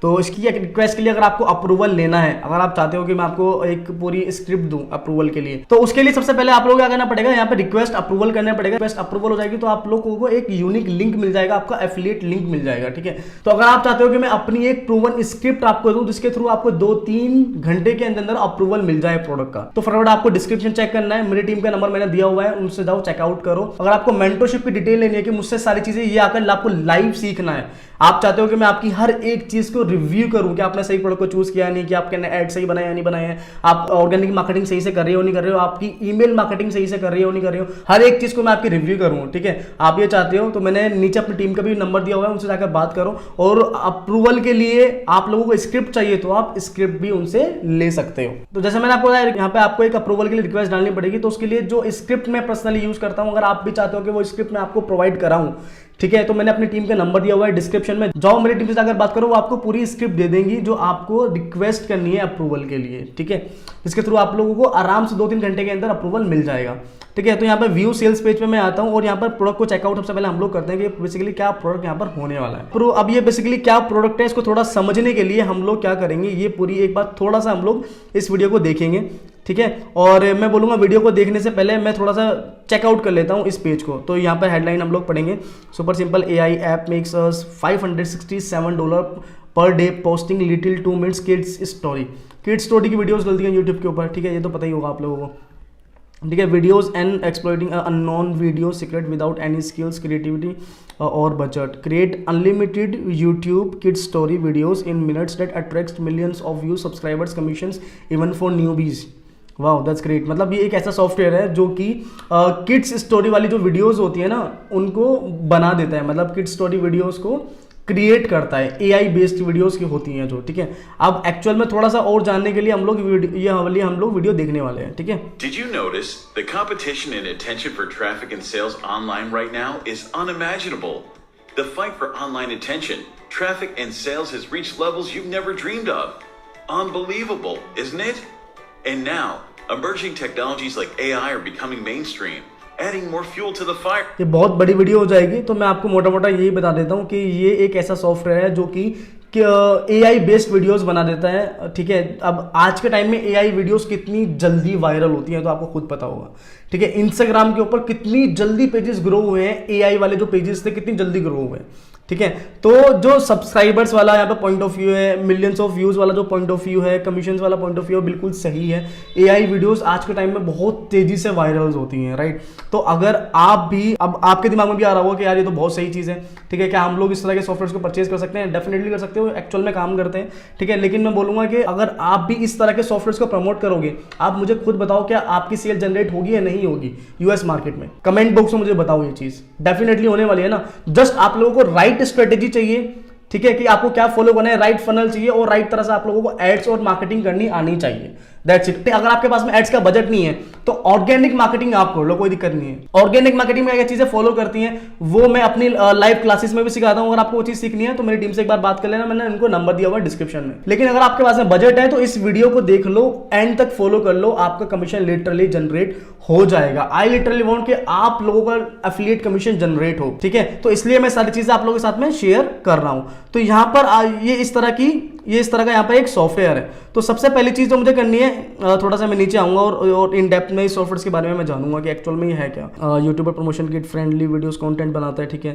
तो इसकी एक रिक्वेस्ट के लिए अगर आपको अप्रूवल लेना है, अगर आप चाहते हो कि मैं आपको एक पूरी स्क्रिप्ट दूं अप्रूवल के लिए, तो उसके लिए सबसे पहले आप लोगों को क्या करना पड़ेगा, यहाँ पे रिक्वेस्ट अप्रूवल करना पड़ेगा। रिक्वेस्ट अप्रूवल हो जाएगी तो आप लोगों को एक यूनिक लिंक मिल जाएगा, आपका एफिलिएट लिंक मिल जाएगा। ठीक है, तो अगर आप चाहते हो कि मैं अपनी एक प्रूवन स्क्रिप्ट आपको दूं जिसके थ्रू आपको 2-3 घंटे के अंदर अप्रूवल मिल जाए प्रोडक्ट का, तो फटाफट आपको डिस्क्रिप्शन चेक करना है, मेरी टीम का नंबर मैंने दिया हुआ है, उनसे जाओ चेकआउट करो। अगर आपको मेंटरशिप की डिटेल लेनी है कि मुझसे सारी चीजें ये आकर आपको लाइव सीखना है, आप चाहते हो कि मैं आपकी हर एक चीज को रिव्यू करूं कि आपने सही प्रोडक्ट को चूज किया नहीं, कि आपके ऐड सही बनाया नहीं बनाया, आप ऑर्गेनिक मार्केटिंग सही से कर रहे हो नहीं कर रहे हो, आपकी ईमेल मार्केटिंग सही से कर रहे हो नहीं कर रहे हो, हर एक चीज को मैं आपकी रिव्यू करूं। ठीक है, आप ये चाहते हो तो मैंने नीचे अपनी टीम का भी नंबर दिया हुआ है, उनसे जाकर बात करो। और अप्रूवल के लिए आप लोगों को स्क्रिप्ट चाहिए तो आप स्क्रिप्ट भी उनसे ले सकते हो। तो जैसे मैंने आपको बताया, यहाँ पे आपको एक अप्रूवल के लिए रिक्वेस्ट डालनी पड़ेगी। तो उसके लिए जो स्क्रिप्ट मैं पर्सनली यूज करता हूँ, अगर आप भी चाहते हो कि वो स्क्रिप्ट मैं आपको प्रोवाइड कराऊं, ठीक है, तो मैंने अपनी टीम का नंबर दिया हुआ है डिस्क्रिप्शन में, जाओ मेरी टीम से जाकर बात करो, वो आपको पूरी स्क्रिप्ट दे देंगी जो आपको रिक्वेस्ट करनी है अप्रूवल के लिए। ठीक है, इसके थ्रू आप लोगों को आराम से 2-3 घंटे के अंदर अप्रूवल मिल जाएगा। ठीक है, तो यहाँ पर व्यू सेल्स पेज पे मैं आता हूँ और यहाँ पर प्रोडक्ट को चेकआउट सबसे पहले हम लोग करते हैं कि बेसिकली क्या प्रोडक्ट यहाँ पर होने वाला है। तो अब ये बेसिकली क्या प्रोडक्ट है, इसको थोड़ा समझने के लिए हम लोग क्या करेंगे, ये पूरी एक बार थोड़ा सा हम लोग इस वीडियो को देखेंगे। ठीक है, और मैं बोलूँगा वीडियो को देखने से पहले मैं थोड़ा सा चेकआउट कर लेता हूँ इस पेज को। तो यहाँ पर हेडलाइन हम लोग पढ़ेंगे, super simple AI app makes us $567 per day posting little 2 minutes kids story. Kids story की वीडियोस डलती हैं यूट्यूब के ऊपर। ठीक है, ये तो पता ही होगा आप लोगों को। ठीक है, videos and exploiting unknown video secret without any skills, creativity और budget. Create unlimited YouTube kids story videos in minutes that attract millions of views, subscribers, commissions even for newbies. Wow, that's great. मतलब ये एक ऐसा software है जो कि kids story वाली जो वीडियोस होती है ना, उनको बना देता है, मतलब किड्स स्टोरी वीडियोस को क्रिएट करता है। AI बेस्ड वीडियोस की होती हैं जो। ठीक है, अब एक्चुअल में थोड़ा सा और जानने के लिए हम लोग वीडियो देखने वाले हैं। ठीक है, Did you notice the competition and attention for traffic and sales online right now is unimaginable? The fight for online attention, traffic and sales has reached levels you've never dreamed of. Unbelievable, isn't it? And now, emerging technologies like AI are becoming mainstream. adding more fuel to the fire. ये बहुत बड़ी video हो जाएगी, तो मैं आपको मोटा मोटा यही बता देता हूँ कि ये एक ऐसा सॉफ्टवेयर है जो कि AI बेस्ड वीडियोस बना देता है। ठीक है, अब आज के टाइम में AI वीडियोस कितनी जल्दी वायरल होती हैं तो आपको खुद पता होगा। ठीक है, इंस्टाग्राम के ऊपर कितनी जल्दी पेजेस ग्रो हुए हैं, AI वाले जो पेजेस थे कितनी जल्दी ग्रो हुए हैं। ठीक है, तो जो सब्सक्राइबर्स वाला यहाँ पे पॉइंट ऑफ व्यू है, मिलियंस ऑफ व्यूज वाला जो पॉइंट ऑफ व्यू है, कमीशंस वाला पॉइंट ऑफ व्यू बिल्कुल सही है। AI वीडियोस आज के टाइम में बहुत तेजी से वायरल होती हैं, राइट। तो अगर आप भी, अब आपके दिमाग में भी आ रहा होगा कि यार ये तो बहुत सही चीज़ है, ठीक है, क्या हम लोग इस तरह के सॉफ्टवेयर को परचेज कर सकते हैं? डेफिनेटली कर सकते हो, एक्चुअल में काम करते हैं। ठीक है, लेकिन मैं बोलूंगा कि अगर आप भी इस तरह के सॉफ्टवेयर को प्रमोट करोगे, आप मुझे खुद बताओ क्या आपकी सेल जनरेट होगी या नहीं होगी यूएस मार्केट में? कमेंट बॉक्स में मुझे बताओ, ये चीज डेफिनेटली होने वाली है ना। जस्ट आप लोगों को राइट स्ट्रेटेजी चाहिए। ठीक है, कि आपको क्या फॉलो करना है, राइट फनल चाहिए और राइट तरह से आप लोगों को एड्स और मार्केटिंग करनी आनी चाहिए। That's it. अगर आपके पास में एड्स का बजट नहीं है तो ऑर्गेनिक मार्केटिंग आप कर लो, कोई दिक्कत नहीं है। ऑर्गेनिक मार्केटिंग में क्या चीजें फॉलो करती हैं वो मैं अपनी लाइव क्लासेस में भी सिखाता हूं। अगर आपको वो चीज सीखनी है तो मेरी टीम से एक बार बात कर लेना, मैंने इनको नंबर दिया हुआ है डिस्क्रिप्शन में। लेकिन अगर आपके पास में बजट है तो इस वीडियो को देख लो, एंड तक फॉलो कर लो, आपका कमीशन लिटरली जनरेट हो जाएगा। आई लिटरली वांट कि आप लोगों का एफिलिएट कमीशन जनरेट हो। ठीक है, तो इसलिए मैं सारी चीजें आप लोगों के साथ में शेयर कर रहा हूं। तो यहां पर ये इस तरह का यहाँ पर एक सॉफ्टवेयर है। तो सबसे पहली चीज जो मुझे करनी है, थोड़ा सा मैं नीचे आऊंगा और इन डेप्थ में इस सॉफ्टवेयर के बारे में मैं जानूंगा कि एक्चुअल में ये है क्या। YouTuber promotion kit friendly videos content बनाता है। ठीक है,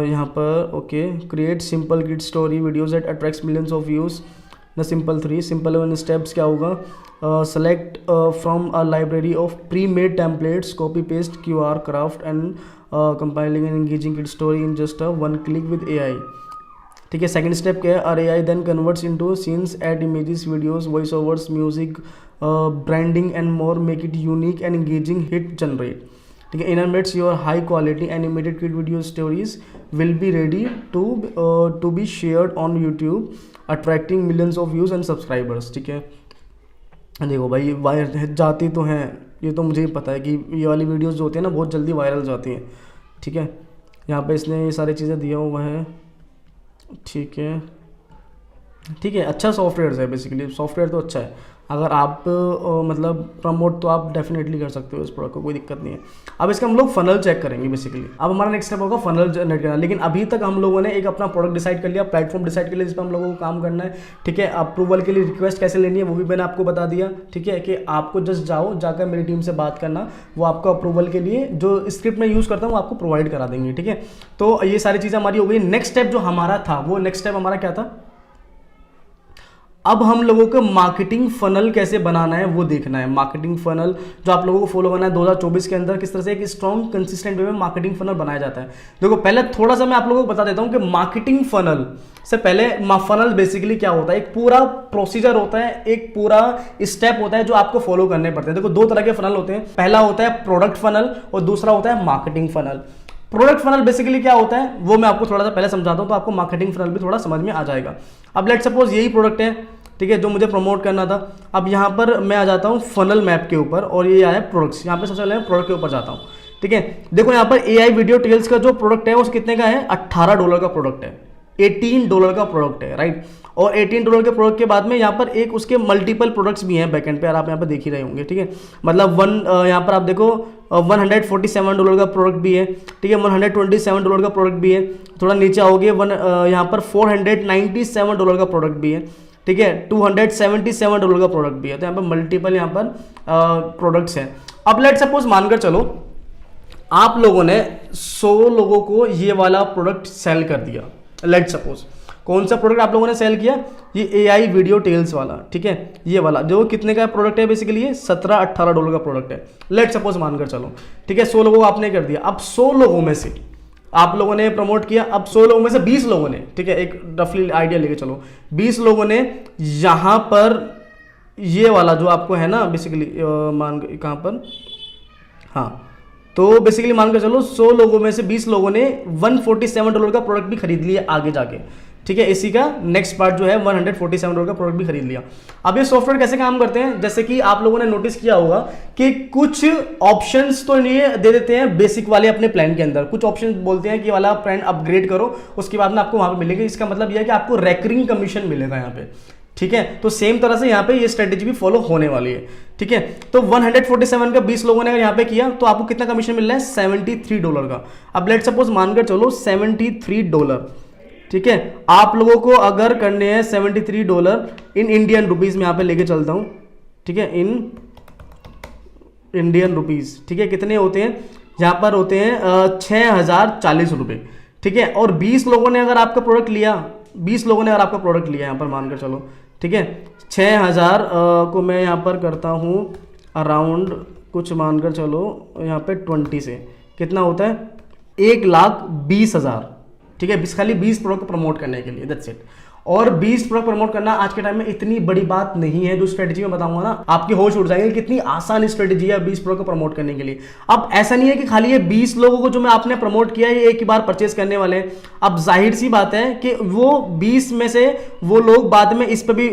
यहाँ पर okay, create simple kit story videos that attracts millions of views. The simple 3 simple 1 steps क्या होगा? Select from a library of pre made templates, copy paste QR craft and compiling and engaging kit story in just 1 click with AI। ठीक है, second step क्या है? और AI then converts into scenes, add images, videos, voice overs, music, branding and more, make it unique and engaging, hit generate. ठीक है, inmates your high quality animated kid video stories will be ready to be shared on YouTube, attracting millions of views and subscribers. ठीक है, देखो भाई viral जाती तो हैं, ये तो मुझे ही पता है कि ये वाली वीडियोस जो होती है ना बहुत जल्दी वायरल जाती हैं। ठीक है, यहाँ पे इसने ये सारी चीज़ें दिया हुआ है। ठीक है, अच्छा सॉफ्टवेयर है, बेसिकली सॉफ्टवेयर तो अच्छा है। अगर आप मतलब प्रमोट तो आप डेफिनेटली कर सकते हो इस प्रोडक्ट को, कोई दिक्कत नहीं है। अब इसका हम लोग फनल चेक करेंगे बेसिकली। अब हमारा नेक्स्ट स्टेप होगा फनल जनरेट करना। लेकिन अभी तक हम लोगों ने एक अपना प्रोडक्ट डिसाइड कर लिया, प्लेटफॉर्म डिसाइड कर लिया जिस पर हम लोगों को काम करना है। ठीक है, अप्रूवल के लिए रिक्वेस्ट कैसे लेनी है वो भी मैंने आपको बता दिया। ठीक है, कि आपको जस्ट जाकर मेरी टीम से बात करना, वो आपको अप्रूवल के लिए जो स्क्रिप्ट मैं यूज़ करता हूँ वो आपको प्रोवाइड करा देंगे। ठीक है, तो ये सारी चीज़ें हमारी हो गई। नेक्स्ट स्टेप जो हमारा था, वो नेक्स्ट स्टेप हमारा क्या था? अब हम लोगों को मार्केटिंग फनल कैसे बनाना है वो देखना है। मार्केटिंग फनल जो आप लोगों को फॉलो करना है 2024 के अंदर, किस तरह से एक स्ट्रॉन्ग कंसिस्टेंट वे में मार्केटिंग फनल बनाया जाता है। देखो, पहले थोड़ा सा मैं आप लोगों को बता देता हूं कि मार्केटिंग फनल से पहले फनल बेसिकली क्या होता है। एक पूरा प्रोसीजर होता है, एक पूरा स्टेप होता है जो आपको फॉलो करने पड़ते हैं। देखो, 2 तरह के फनल होते हैं। पहला होता है प्रोडक्ट फनल और दूसरा होता है marketing funnel. Product funnel basically क्या होता है वो मैं आपको थोड़ा सा पहले समझाता हूं, तो आपको मार्केटिंग फनल भी थोड़ा समझ में आ जाएगा। अब लेट्स सपोज यही प्रोडक्ट है, ठीक है, जो मुझे प्रमोट करना था। अब यहाँ पर मैं आ जाता हूँ फनल मैप के ऊपर और ये आया प्रोडक्ट्स। यहाँ पे सबसे पहले मैं प्रोडक्ट के ऊपर जाता हूँ। ठीक है, देखो यहाँ पर AI वीडियो टेल्स का जो प्रोडक्ट है वो कितने का है? $18 का प्रोडक्ट है, $18 का प्रोडक्ट है, राइट। और $18 के प्रोडक्ट के बाद में यहाँ पर एक उसके मल्टीपल प्रोडक्ट्स भी हैं बैकएंड पे, और आप यहाँ पर देख ही रहे होंगे। ठीक है, मतलब यहाँ पर आप देखो $147 का प्रोडक्ट भी है। ठीक है, $127 का प्रोडक्ट भी है। थोड़ा नीचे आओगे यहाँ पर $497 का प्रोडक्ट भी है। ठीक है, $277 का प्रोडक्ट भी है। तो यहाँ पर मल्टीपल यहाँ पर प्रोडक्ट्स हैं। अब लेट सपोज मानकर चलो आप लोगों ने 100 लोगों को ये वाला प्रोडक्ट सेल कर दिया। लेट सपोज कौन सा प्रोडक्ट आप लोगों ने सेल किया? ये AI वीडियो टेल्स वाला। ठीक है, ये वाला जो कितने का प्रोडक्ट है? बेसिकली ये $17-18 का प्रोडक्ट है। लेट सपोज मानकर चलो, ठीक है, 100 लोगों को आपने कर दिया। अब 100 लोगों में से आप लोगों ने प्रमोट किया। अब 100 लोगों में से 20 लोगों ने, ठीक है, एक रफली आइडिया लेके चलो, 20 लोगों ने यहाँ पर ये वाला जो आपको है ना बेसिकली मान कहाँ पर, हाँ, तो बेसिकली मान कर चलो 100 लोगों में से 20 लोगों ने $147 का प्रोडक्ट भी खरीद लिया आगे जाके। ठीक है, इसी का नेक्स्ट पार्ट जो है $147 का प्रोडक्ट भी खरीद लिया। अब ये सॉफ्टवेयर कैसे काम करते हैं? जैसे कि आप लोगों ने नोटिस किया होगा कि कुछ ऑप्शंस तो ये दे देते हैं बेसिक वाले अपने प्लान के अंदर, कुछ ऑप्शन बोलते हैं कि वाला प्लान अपग्रेड करो, उसके बाद में आपको वहां पे मिलेगा। इसका मतलब यह है कि आपको रेकरिंग कमीशन मिलेगा यहाँ पे। ठीक है, तो सेम तरह से यहाँ पे ये स्ट्रेटेजी भी फॉलो होने वाली है। ठीक है, तो 147 का 20 लोगों ने अगर यहाँ पे किया तो आपको कितना कमीशन मिल रहा है, $73 का। अब लेट सपोज मानकर चलो $73, ठीक है, आप लोगों को अगर करने हैं $73 इन इंडियन रुपीज में यहाँ पे लेके चलता हूँ, ठीक है, इन इंडियन रुपीज, ठीक है, कितने होते हैं यहाँ पर, होते हैं 6040 रुपये। ठीक है, और 20 लोगों ने अगर आपका प्रोडक्ट लिया, 20 लोगों ने अगर आपका प्रोडक्ट लिया यहाँ पर मानकर चलो, ठीक है, 6000 को मैं यहाँ पर करता हूँ अराउंड कुछ मानकर चलो यहाँ पे 20 से कितना होता है, 1,20,000। ठीक है, खाली 20 प्रोडक्ट प्रमोट करने के लिए, दैट्स इट। और 20 प्रोडक्ट प्रमोट करना आज के टाइम में इतनी बड़ी बात नहीं है। जो स्ट्रेटेजी मैं बताऊंगा ना, आपकी होश उड़ जाएगी कितनी आसान स्ट्रेटेजी है 20 प्रोडक्ट को प्रमोट करने के लिए। अब ऐसा नहीं है कि खाली ये 20 लोगों को जो मैं आपने प्रमोट किया है ये एक ही बार परचेस करने वाले हैं। अब जाहिर सी बात है कि वो 20 में से वो लोग बाद में इस पर भी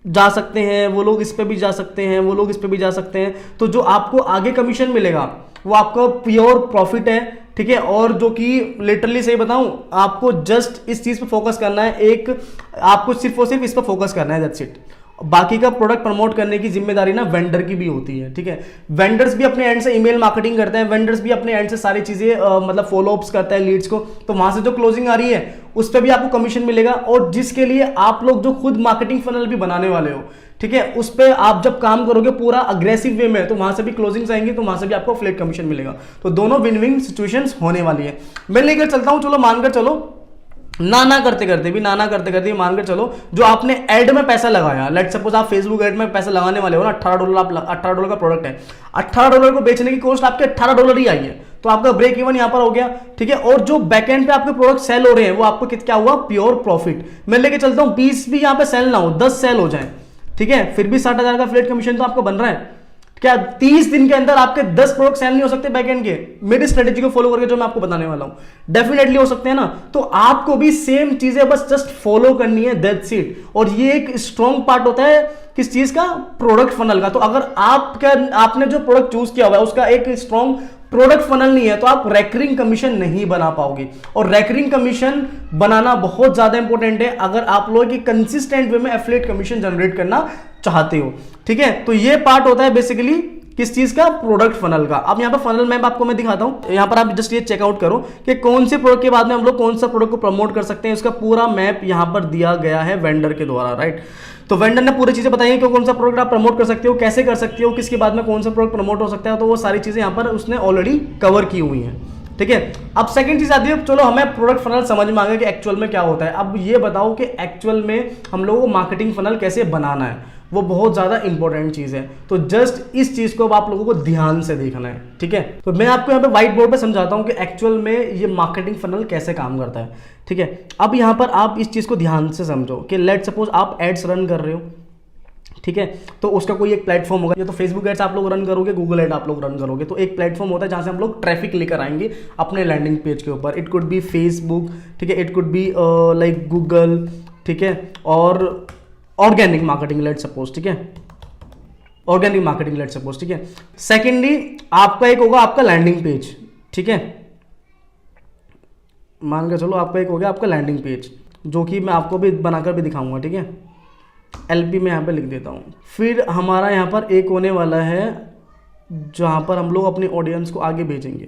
जा सकते हैं, वो लोग इस पे भी जा सकते हैं, वो लोग इस पे भी जा सकते हैं। तो जो आपको आगे कमीशन मिलेगा वो आपका प्योर प्रॉफिट है। ठीक है, और जो कि लिटरली सही बताऊं, आपको जस्ट इस चीज पे फोकस करना है, एक आपको सिर्फ और सिर्फ इस पर फोकस करना है, दैट्स इट। बाकी का प्रोडक्ट प्रमोट करने की जिम्मेदारी ना वेंडर की भी होती है। ठीक है, वेंडर्स भी अपने एंड से ईमेल मार्केटिंग करते हैं, वेंडर्स भी अपने एंड से सारी चीजें मतलब फॉलो अप्स करते हैं लीड्स को, तो वहां से जो क्लोजिंग आ रही है उस पर भी आपको कमीशन मिलेगा। और जिसके लिए आप लोग जो खुद मार्केटिंग फनल भी बनाने वाले हो, ठीक है, उस पर आप जब काम करोगे पूरा अग्रेसिव वे में, तो वहां से भी क्लोजिंग्स आएंगी, तो वहां से भी आपको फ्लैट कमीशन मिलेगा। तो दोनों विन विन सिचुएशंस होने वाली है। मैं लेकर चलता हूं, चलो मानकर चलो ना करते करते मानकर चलो जो आपने एड में पैसा लगाया, लेट सपोज आप फेसबुक एड में पैसा लगाने वाले हो ना, $18, आप $18 का प्रोडक्ट है, $18 को बेचने की कॉस्ट आपके $18 ही आई है, तो आपका ब्रेक इवन यहां पर हो गया। ठीक है, और जो बैकएंड पे आपके प्रोडक्ट सेल हो रहे हैं वो आपको क्या हुआ, प्योर प्रॉफिट। मैं लेके चलता हूं 20 भी यहां पे सेल ना हो, 10 सेल हो जाए, ठीक है, फिर भी 60,000 का फ्लैट कमीशन तो आपको बन रहा है। क्या 30 दिन के अंदर आपके 10 प्रोडक्ट सेल नहीं हो सकते बैकएंड के, मेरी स्ट्रेटेजी को फॉलो करके जो मैं आपको बताने वाला हूं? डेफिनेटली हो सकते हैं ना। तो आपको भी सेम चीजें बस जस्ट फॉलो करनी है, दैट्स इट। और ये एक स्ट्रॉन्ग पार्ट होता है किस चीज का, प्रोडक्ट फनल का। तो अगर आपने जो प्रोडक्ट चूज किया हुआ है उसका एक स्ट्रॉन्ग प्रोडक्ट फनल नहीं है तो आप रेकरिंग कमीशन नहीं बना पाओगे। और रेकरिंग कमीशन बनाना बहुत ज्यादा इंपॉर्टेंट है अगर आप लोग एक कंसिस्टेंट वे में एफिलिएट कमीशन जनरेट करना चाहते हो। ठीक है, तो ये पार्ट होता है बेसिकली किस चीज का, प्रोडक्ट फनल का। अब यहाँ पर फनल मैप आपको मैं दिखाता हूं, यहाँ पर आप जस्ट ये चेकआउट करो कि कौन से प्रोडक्ट के बाद में हम लोग कौन सा प्रोडक्ट को प्रमोट कर सकते हैं। उसका पूरा मैप यहाँ पर दिया गया है वेंडर के द्वारा, राइट। तो वेंडर ने पूरी चीजें बताई है कि कौन सा प्रोडक्ट आप प्रमोट कर सकते हो, कैसे कर सकते हो, किसके बाद में कौन सा प्रोडक्ट प्रमोट हो सकता है, तो वो सारी चीजें यहाँ पर उसने ऑलरेडी कवर की हुई हैं। ठीक है, अब सेकंड चीज आती है, चलो हमें प्रोडक्ट फनल समझ में आ गया कि एक्चुअल में क्या होता है। अब ये बताओ कि एक्चुअल में हम लोगों को मार्केटिंग फनल कैसे बनाना है, वो बहुत ज्यादा इंपॉर्टेंट चीज है। तो जस्ट इस चीज को अब आप लोगों को ध्यान से देखना है। ठीक है, तो मैं आपको यहाँ पे व्हाइट बोर्ड पे समझाता हूँ कि एक्चुअल में ये मार्केटिंग फनल कैसे काम करता है। ठीक है, अब यहाँ पर आप इस चीज को ध्यान से समझो कि लेट सपोज आप एड्स रन कर रहे हो, ठीक है, तो उसका कोई एक प्लेटफॉर्म होगा, या तो फेसबुक एड्स आप लोग रन करोगे, गूगल एड आप लोग रन करोगे, तो एक प्लेटफॉर्म होता है जहां से हम लोग ट्रैफिक लेकर आएंगे अपने लैंडिंग पेज के ऊपर। इट कुड बी फेसबुक, ठीक है, it could be like Google, ठीक है, और ऑर्गेनिक मार्केटिंग लेट सपोज, ठीक है, ऑर्गेनिक मार्केटिंग लेट सपोज, ठीक है। सेकेंडली आपका एक होगा आपका लैंडिंग पेज, ठीक है, मान के चलो आपका एक हो गया आपका लैंडिंग पेज, जो कि मैं आपको भी बनाकर भी दिखाऊंगा। ठीक है, LP में यहाँ पे लिख देता हूँ। फिर हमारा यहाँ पर एक होने वाला है जहाँ पर हम लोग अपने ऑडियंस को आगे भेजेंगे।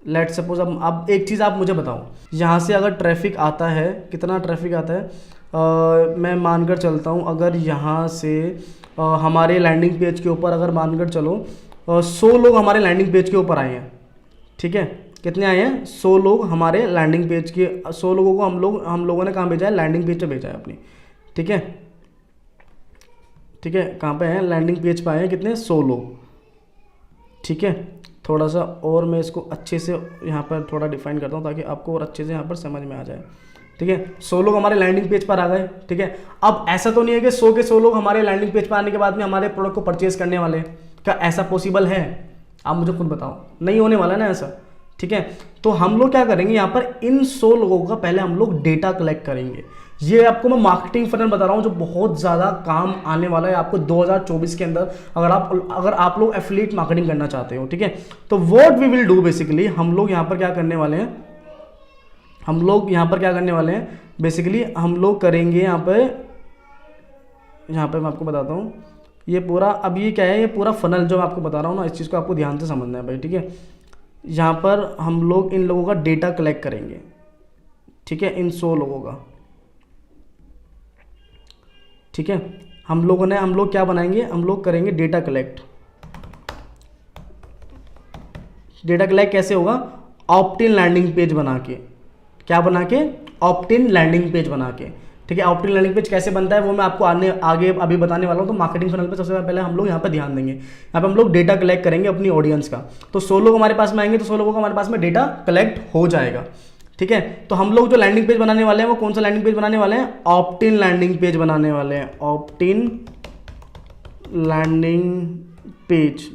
लेट सपोज अब एक चीज़ आप मुझे बताओ, यहाँ से अगर ट्रैफिक आता है, कितना ट्रैफिक आता है, मैं मानकर चलता हूँ अगर यहाँ से हमारे लैंडिंग पेज के ऊपर अगर मानकर चलो 100 लोग हमारे लैंडिंग पेज के ऊपर आए हैं। ठीक है, कितने आए हैं, 100 लोग हमारे लैंडिंग पेज के, 100 लोगों को हम लोगों ने कहाँ भेजा है, लैंडिंग पेज पे भेजा है अपनी। ठीक है, ठीक है, कहाँ पे हैं, लैंडिंग पेज पे आए हैं कितने, 100 लोग। ठीक है, थोड़ा सा और मैं इसको अच्छे से यहाँ पर थोड़ा डिफाइन करता हूँ ताकि आपको और अच्छे से यहाँ पर समझ में आ जाए। ठीक है, 100 लोग हमारे लैंडिंग पेज पर आ गए। ठीक है, अब ऐसा तो नहीं है कि 100 के 100 लोग हमारे लैंडिंग पेज पर आने के बाद में हमारे प्रोडक्ट को परचेज करने वाले हैं। क्या ऐसा पॉसिबल है? आप मुझे खुद बताओ, नहीं होने वाला ना ऐसा। ठीक है, तो हम लोग क्या करेंगे, यहाँ पर इन 100 लोगों का पहले हम लोग डेटा कलेक्ट करेंगे। ये आपको मैं मार्केटिंग फनल बता रहा हूँ जो बहुत ज़्यादा काम आने वाला है आपको 2024 के अंदर, अगर आप लोग एफिलिएट मार्केटिंग करना चाहते हो। ठीक है, तो what we will do basically, हम लोग यहाँ पर क्या करने वाले हैं, बेसिकली हम लोग करेंगे यहाँ पे यहाँ पे मैं आपको बताता हूँ, ये पूरा, अब ये क्या है, ये पूरा फनल जो मैं आपको बता रहा हूँ ना, इस चीज़ को आपको ध्यान से समझना है भाई, ठीक है। यहाँ पर हम लोग इन लोगों का डेटा कलेक्ट करेंगे, ठीक है, इन 100 लोगों का, ठीक है। हम लोग क्या बनाएंगे, हम लोग करेंगे डेटा कलेक्ट। डेटा कलेक्ट कैसे होगा, ऑप्ट इन लैंडिंग पेज बना के, क्या बना के, ऑप्ट इन लैंडिंग पेज बना के, ठीक है। ऑप्ट इन लैंडिंग पेज कैसे बनता है वो मैं आपको आगे अभी बताने वाला हूँ। तो मार्केटिंग फनल पे सबसे पहले हम लोग यहाँ पे ध्यान देंगे, यहाँ पे हम लोग डेटा कलेक्ट करेंगे अपनी ऑडियंस का। तो 100 लोग हमारे पास में आएंगे, तो 100 लोगों का हमारे पास में डेटा कलेक्ट हो जाएगा, ठीक है। तो हम लोग जो लैंडिंग पेज बनाने वाले हैं वो कौन सा लैंडिंग पेज बनाने वाले हैं, ऑप्ट इन लैंडिंग पेज बनाने वाले हैं, opt in landing page,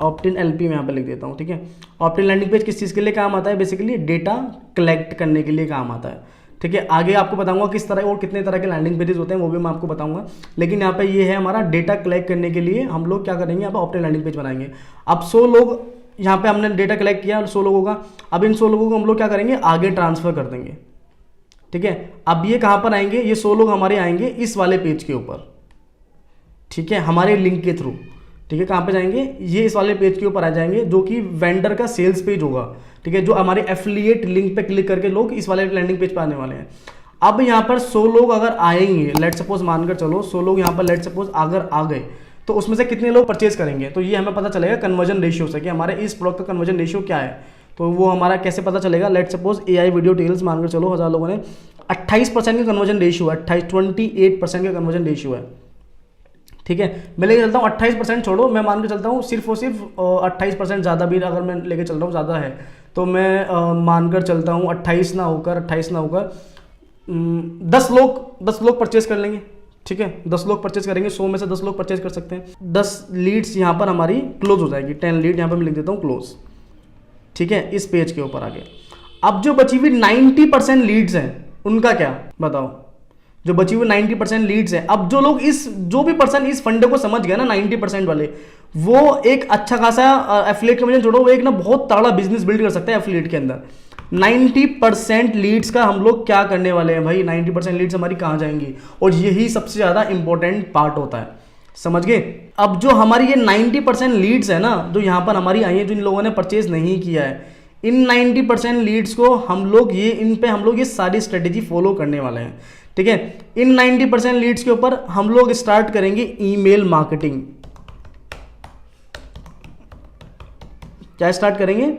opt in LP में यहाँ पे लिख देता हूँ, ठीक है। ऑप्ट इन लैंडिंग पेज किस चीज़ के लिए काम आता है, बेसिकली डेटा कलेक्ट करने के लिए काम आता है, ठीक है। आगे आपको बताऊंगा किस तरह और कितने तरह के लैंडिंग पेजेस होते हैं वो भी मैं आपको बताऊंगा, लेकिन यहाँ पे ये है हमारा डेटा कलेक्ट करने के लिए हम लोग क्या करेंगे, यहाँ पे ऑप्ट इन लैंडिंग पेज बनाएंगे। अब 100 लोग यहाँ पे हमने डेटा कलेक्ट किया 100 लोगों का, अब इन 100 लोगों को हम लोग क्या करेंगे, आगे ट्रांसफर कर देंगे, ठीक है। अब ये कहाँ पर आएंगे, ये 100 लोग हमारे आएंगे इस वाले पेज के ऊपर, ठीक है, हमारे लिंक के थ्रू, ठीक है। कहाँ पे जाएंगे, ये इस वाले पेज के ऊपर आ जाएंगे जो कि वेंडर का सेल्स पेज होगा, ठीक है, जो हमारे एफिलिएट लिंक पे क्लिक करके लोग इस वाले लैंडिंग पेज पे आने वाले हैं। अब यहाँ पर 100 लोग अगर आएंगे, लेट सपोज मानकर चलो 100 लोग यहाँ पर लेट सपोज अगर आ गए, तो उसमें से कितने लोग परचेज करेंगे, तो ये हमें पता चलेगा कन्वर्जन रेशियो से कि हमारे इस प्रोडक्ट का कन्वर्जन रेशियो क्या है। तो वो हमारा कैसे पता चलेगा, let suppose AI video tales मानकर चलो 1000 लोगों ने 28% का कन्वर्जन रेशियो है, 28% का कन्वर्जन रेशियो है, ठीक है। मैं लेके चलता हूँ 28%, छोड़ो, मैं मान के चलता हूँ सिर्फ और सिर्फ 28%, ज़्यादा भी अगर मैं लेके चल रहा हूँ ज़्यादा है तो मैं मानकर चलता हूँ 28 ना होकर 10 लोग परचेज कर लेंगे, ठीक है। 10 लोग परचेज करेंगे, 100 में से 10 लोग परचेज कर सकते हैं। 10 लीड्स यहाँ पर हमारी क्लोज हो जाएगी, 10 लीड यहाँ पर मैं लिख देता हूँ क्लोज, ठीक है, इस पेज के ऊपर आगे। अब जो बची हुई 90% लीड्स हैं उनका क्या बताओ, जो बची हुई 90% लीड्स है, अब जो भी पर्सन इस फंडे को समझ गया ना 90% वाले, वो एक अच्छा खासा एफिलिएट कमीशन छोड़ो, वो एक ना बहुत तगड़ा बिजनेस बिल्ड कर सकता है एफिलिएट के अंदर। 90% लीड्स का हम लोग क्या करने वाले हैं भाई, 90% लीड्स हमारी कहाँ जाएंगी, और यही सबसे ज़्यादा इंपॉर्टेंट पार्ट होता है, समझ गए। अब जो हमारी ये 90% लीड्स है ना, जो यहाँ पर हमारी आई है, जिन लोगों ने परचेज नहीं किया है, इन 90% लीड्स को हम लोग ये सारी स्ट्रेटेजी फॉलो करने वाले हैं, ठीक है। इन 90% लीड्स के ऊपर हम लोग स्टार्ट करेंगे ईमेल मार्केटिंग। क्या स्टार्ट करेंगे,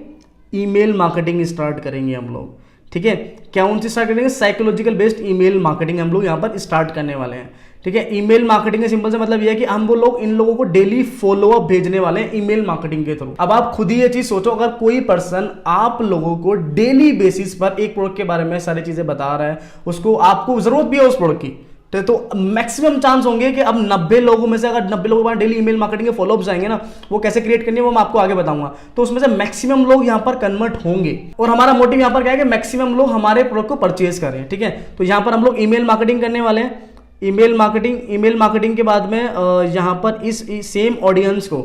ईमेल मार्केटिंग स्टार्ट करेंगे हम लोग, ठीक है। क्या उनसे स्टार्ट करेंगे, साइकोलॉजिकल बेस्ड ईमेल मार्केटिंग हम लोग यहाँ पर स्टार्ट करने वाले हैं, ठीक है। ईमेल मार्केटिंग का सिंपल से मतलब ये है कि हम इन लोगों को डेली फॉलोअप भेजने वाले हैं ईमेल मार्केटिंग के थ्रू। अब आप खुद ही ये चीज सोचो, अगर कोई पर्सन आप लोगों को डेली बेसिस पर एक प्रोडक्ट के बारे में सारी चीजें बता रहा है, उसको आपको जरूरत भी है उस प्रोडक्ट की, तो मैक्सिमम चांस होंगे कि अब 90 लोगों में से अगर 90 लोगों के पास डेली ईमेल मार्केटिंग के फॉलोअप्स आएंगे ना, वो कैसे क्रिएट करनी है वो मैं आपको आगे बताऊंगा। तो उसमें से मैक्सिमम लोग यहाँ पर कन्वर्ट होंगे, और हमारा मोटिव यहाँ पर क्या है कि मैक्सिमम लोग हमारे प्रोडक्ट को परचेज करें, ठीक है। तो यहाँ पर हम लोग ईमेल मार्केटिंग करने वाले हैं। ईमेल मार्केटिंग के बाद में यहाँ पर इस सेम ऑडियंस को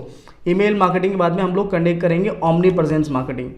ईमेल मार्केटिंग के बाद में हम लोग कनेक्ट करेंगे ओमनी प्रेजेंस मार्केटिंग।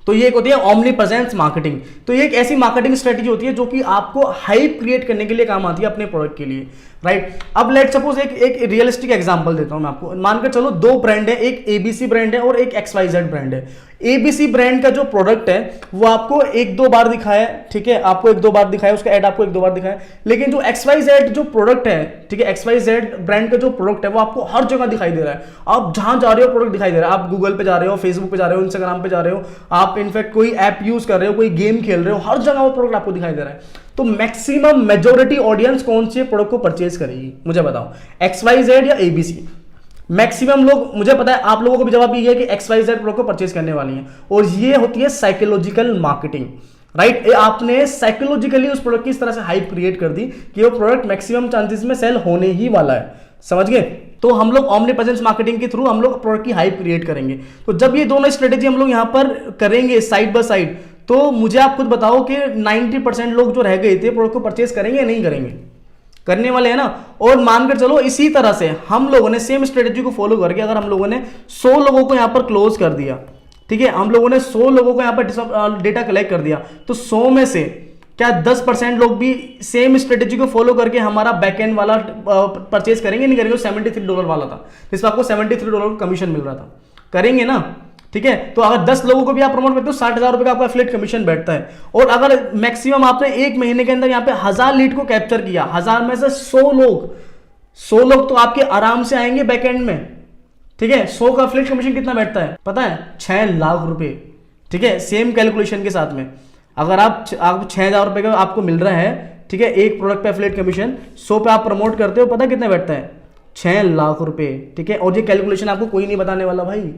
तो ये एक होती है ओमनी प्रेजेंस मार्केटिंग। तो ये एक ऐसी मार्केटिंग स्ट्रेटजी होती है जो कि आपको हाइप क्रिएट करने के लिए काम आती है अपने प्रोडक्ट के लिए, राइट। अब लेट सपोज एक रियलिस्टिक एग्जांपल देता हूं मैं आपको। मानकर चलो 2 ब्रांड है, एक ABC ब्रांड है और एक XYZ ब्रांड है। ABC ब्रांड का जो प्रोडक्ट है वो आपको 1-2 बार दिखाया, ठीक है, आपको 1-2 बार दिखाया, उसका एड आपको 1-2 बार दिखाया। लेकिन जो XYZ जो प्रोडक्ट है, ठीक है, XYZ ब्रांड का जो प्रोडक्ट है वो आपको हर जगह दिखाई दे रहा है। आप जहां जा रहे हो प्रोडक्ट दिखाई दे रहा है। आप गूगल पे जा रहे हो, फेसबुक पे जा रहे हो, इंस्टाग्राम पे जा रहे हो, आप इनफैक्ट कोई ऐप यूज कर रहे हो, कोई गेम खेल रहे हो, हर जगह वो प्रोडक्ट आपको दिखाई दे रहा है। तो मैक्सिमम मेजॉरिटी ऑडियंस कौन से प्रोडक्ट को परचेज करेगी, मुझे बताओ, XYZ या ABC? मैक्सिमम लोग, मुझे पता है आप लोगों को भी जवाब ये है कि XYZ प्रोडक्ट को परचेज करने वाली हैं। और ये होती है साइकोलॉजिकल मार्केटिंग, राइट। आपने साइकोलॉजिकली उस प्रोडक्ट की इस तरह से हाइप क्रिएट कर दी कि वो प्रोडक्ट मैक्सिमम चांसेस में सेल होने ही वाला है, समझ गए। तो हम लोग ओमनी प्रेजेंस मार्केटिंग के थ्रू हम लोग प्रोडक्ट की हाइप क्रिएट करेंगे। तो जब ये दोनों स्ट्रेटेजी हम लोग यहाँ पर करेंगे साइड बाय साइड, तो मुझे आप खुद बताओ कि 90% लोग जो रह गए थे प्रोडक्ट को परचेज करेंगे या नहीं करेंगे? करने वाले हैं ना। और मानकर चलो इसी तरह से हम लोगों ने सेम स्ट्रेटेजी को फॉलो करके अगर हम लोगों ने 100 लोगों को यहां पर क्लोज कर दिया, ठीक है, हम लोगों ने 100 लोगों को यहाँ पर डेटा कलेक्ट कर दिया, तो 100 में से क्या 10% लोग भी सेम स्ट्रेटेजी को फॉलो करके हमारा बैकएंड वाला परचेज करेंगे? नहीं करेंगे। $73 वाला था जिसमें आपको $73 का कमीशन मिल रहा था, करेंगे ना? ठीक है, तो अगर 10 लोगों को भी आप प्रमोट करते हो 60,000 रुपए का आपका एफिलिएट कमीशन बैठता है। और अगर मैक्सिमम आपने एक महीने के अंदर यहाँ पे 1000 लीड को कैप्चर किया, 1000 में से 100 लोग तो आपके आराम से आएंगे बैकएंड में। ठीक है, 100 का एफिलिएट कमीशन कितना बैठता है पता है? 6 लाख रुपए। ठीक है, सेम कैलकुलेशन के साथ में अगर आप 6,000 रुपए का आपको मिल रहा है, ठीक है, एक प्रोडक्ट पे एफिलिएट कमीशन, 100 पे आप प्रमोट करते हो, पता कितना बैठता है? 6 लाख रुपए। ठीक है, और ये कैलकुलेशन आपको कोई नहीं बताने वाला भाई,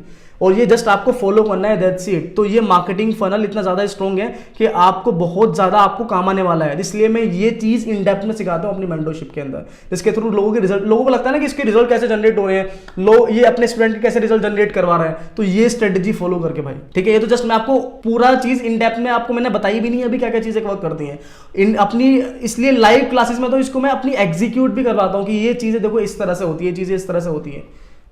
और ये जस्ट आपको फॉलो करना है, दैट्स इट। तो ये मार्केटिंग फनल इतना ज्यादा स्ट्रॉन्ग है कि आपको बहुत ज्यादा आपको काम आने वाला है, इसलिए मैं ये चीज इन डेप्थ में सिखाता हूं अपनी मेंटरशिप के अंदर, जिसके थ्रू लोगों को लगता है ना कि इसके रिजल्ट कैसे जनरेट हो रहे हैं, लोग ये अपने स्टूडेंट के कैसे रिजल्ट जनरेट करवा रहे हैं, तो ये स्ट्रेटेजी फॉलो करके भाई। ठीक है, ये तो जस्ट मैं आपको पूरा चीज इन डेप्थ में आपको मैंने बताई भी नहीं अभी क्या क्या चीजें वर्क करती हैं इन अपनी, इसलिए लाइव क्लासेस में तो इसको मैं अपनी एग्जीक्यूट भी करवाता हूं कि ये चीजें देखो इस तरह से होती है, चीजें इस तरह से होती है,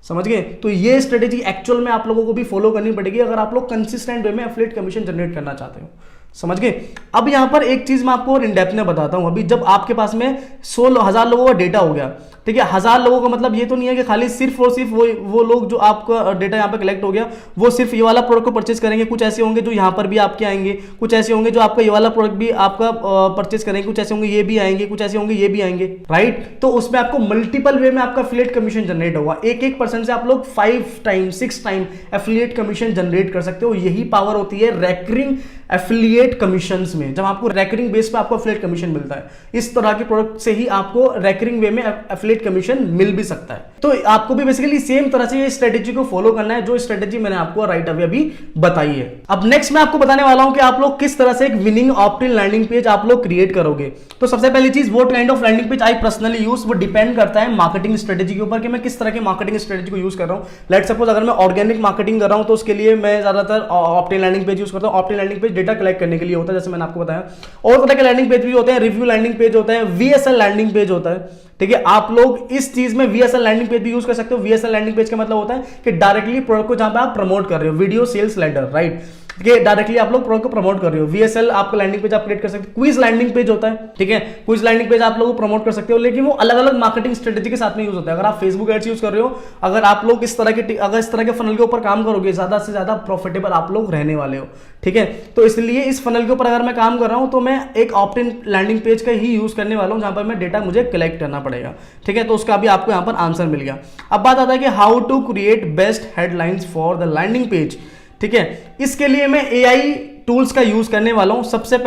समझ गए? तो ये स्ट्रेटेजी एक्चुअल में आप लोगों को भी फॉलो करनी पड़ेगी अगर आप लोग कंसिस्टेंट वे में एफिलिएट कमीशन जनरेट करना चाहते हो, समझ गए? अब यहां पर एक चीज मैं आपको और इन डेप्थ में बताता हूं। अभी जब आपके पास में 100,000 लोगों का डेटा हो गया, ठीक है, 1000 लोगों का मतलब ये तो नहीं है कि खाली सिर्फ और सिर्फ वो लोग जो आपका डेटा यहाँ पे कलेक्ट हो गया वो सिर्फ ये वाला प्रोडक्ट को परचेज करेंगे। कुछ ऐसे होंगे जो यहाँ पर भी आपके आएंगे, कुछ ऐसे होंगे जो आपका ये वाला प्रोडक्ट भी आपका परचेज करेंगे, कुछ ऐसे होंगे ये भी आएंगे, कुछ ऐसे होंगे ये भी आएंगे, राइट? तो उसमें आपको मल्टीपल वे में आपका एफिलिएट कमीशन जनरेट होगा। एक परसेंट से आप लोग 5 time 6 time affiliate commission generate कर सकते हो। यही पावर होती है रैकरिंग एफिलिएट कमीशंस में, जब आपको रैकरिंग बेस पे आपको एफिलिएट कमीशन मिलता है। इस तरह के प्रोडक्ट से ही आपको रैकरिंग वे में एफिलिएट कमीशन मिल भी सकता है। तो आपको भी बेसिकली सेम तरह से ये स्ट्रेटेजी को फॉलो करना है जो स्ट्रेटेजी मैंने आपको राइट अवे अभी बताई है। अब नेक्स्ट मैं आपको बताने वाला हूं कि आप लोग किस तरह से एक विनिंग ऑप्ट-इन लैंडिंग पेज आप लोग क्रिएट करोगे। तो सबसे पहली चीज, what kind of landing page I personally use, वो डिपेंड करता है मार्केटिंग स्ट्रेटेजी के ऊपर कि मैं किस तरह की मार्केटिंग स्ट्रेटेजी को यूज कर रहा हूं। लेट्स सपोज अगर मैं ऑर्गेनिक मार्केटिंग कर रहा हूं तो उसके लिए मैं ज्यादातर ऑप्ट-इन लैंडिंग पेज यूज करता हूं। Opt-in landing page data collect करने के लिए होता है, जैसे मैंने आपको बताया। और तरह के लैंडिंग पेज भी होते हैं, रिव्यू लैंडिंग पेज होता है, वीएसएल लैंडिंग पेज होता है। ठीक है, आप लोग इस चीज में वीएसएल लैंडिंग पेज भी यूज कर सकते हो। वीएसएल लैंडिंग पेज का मतलब होता है कि डायरेक्टली प्रोडक्ट को जहां पे आप प्रमोट कर रहे हो, video sales letter, right? Directly आप लोग प्रोडक्ट को प्रमोट कर रहे हो। वीएसएल आपका लैंडिंग पेज आप क्रिएट कर सकते हो। क्विज लैंडिंग पेज होता है, ठीक है, क्विज लैंडिंग पेज आप लोग प्रमोट कर सकते हो, लेकिन वो अलग अलग मार्केटिंग स्ट्रेटेजी के साथ में यूज होता है। अगर आप फेसबुक एड्स यूज कर रहे हो, अगर आप लोग इस तरह के फनल के ऊपर काम करोगे, ज्यादा से ज्यादा प्रॉफिटेबल आप लोग रहने वाले हो। ठीक है, तो इसलिए इस फनल के ऊपर अगर मैं काम कर रहा हूं तो मैं एक ऑप्ट इन लैंडिंग पेज का ही यूज करने वाला हूं जहां पर मैं डेटा मुझे कलेक्ट करना पड़ेगा। ठीक है, तो उसका भी आपको यहां पर आंसर मिल गया। अब बात आता है कि how to create best headlines for the landing page. ठीक है, इसके लिए मैं एआई टूल्स का यूज करने वाला हूं। सबसे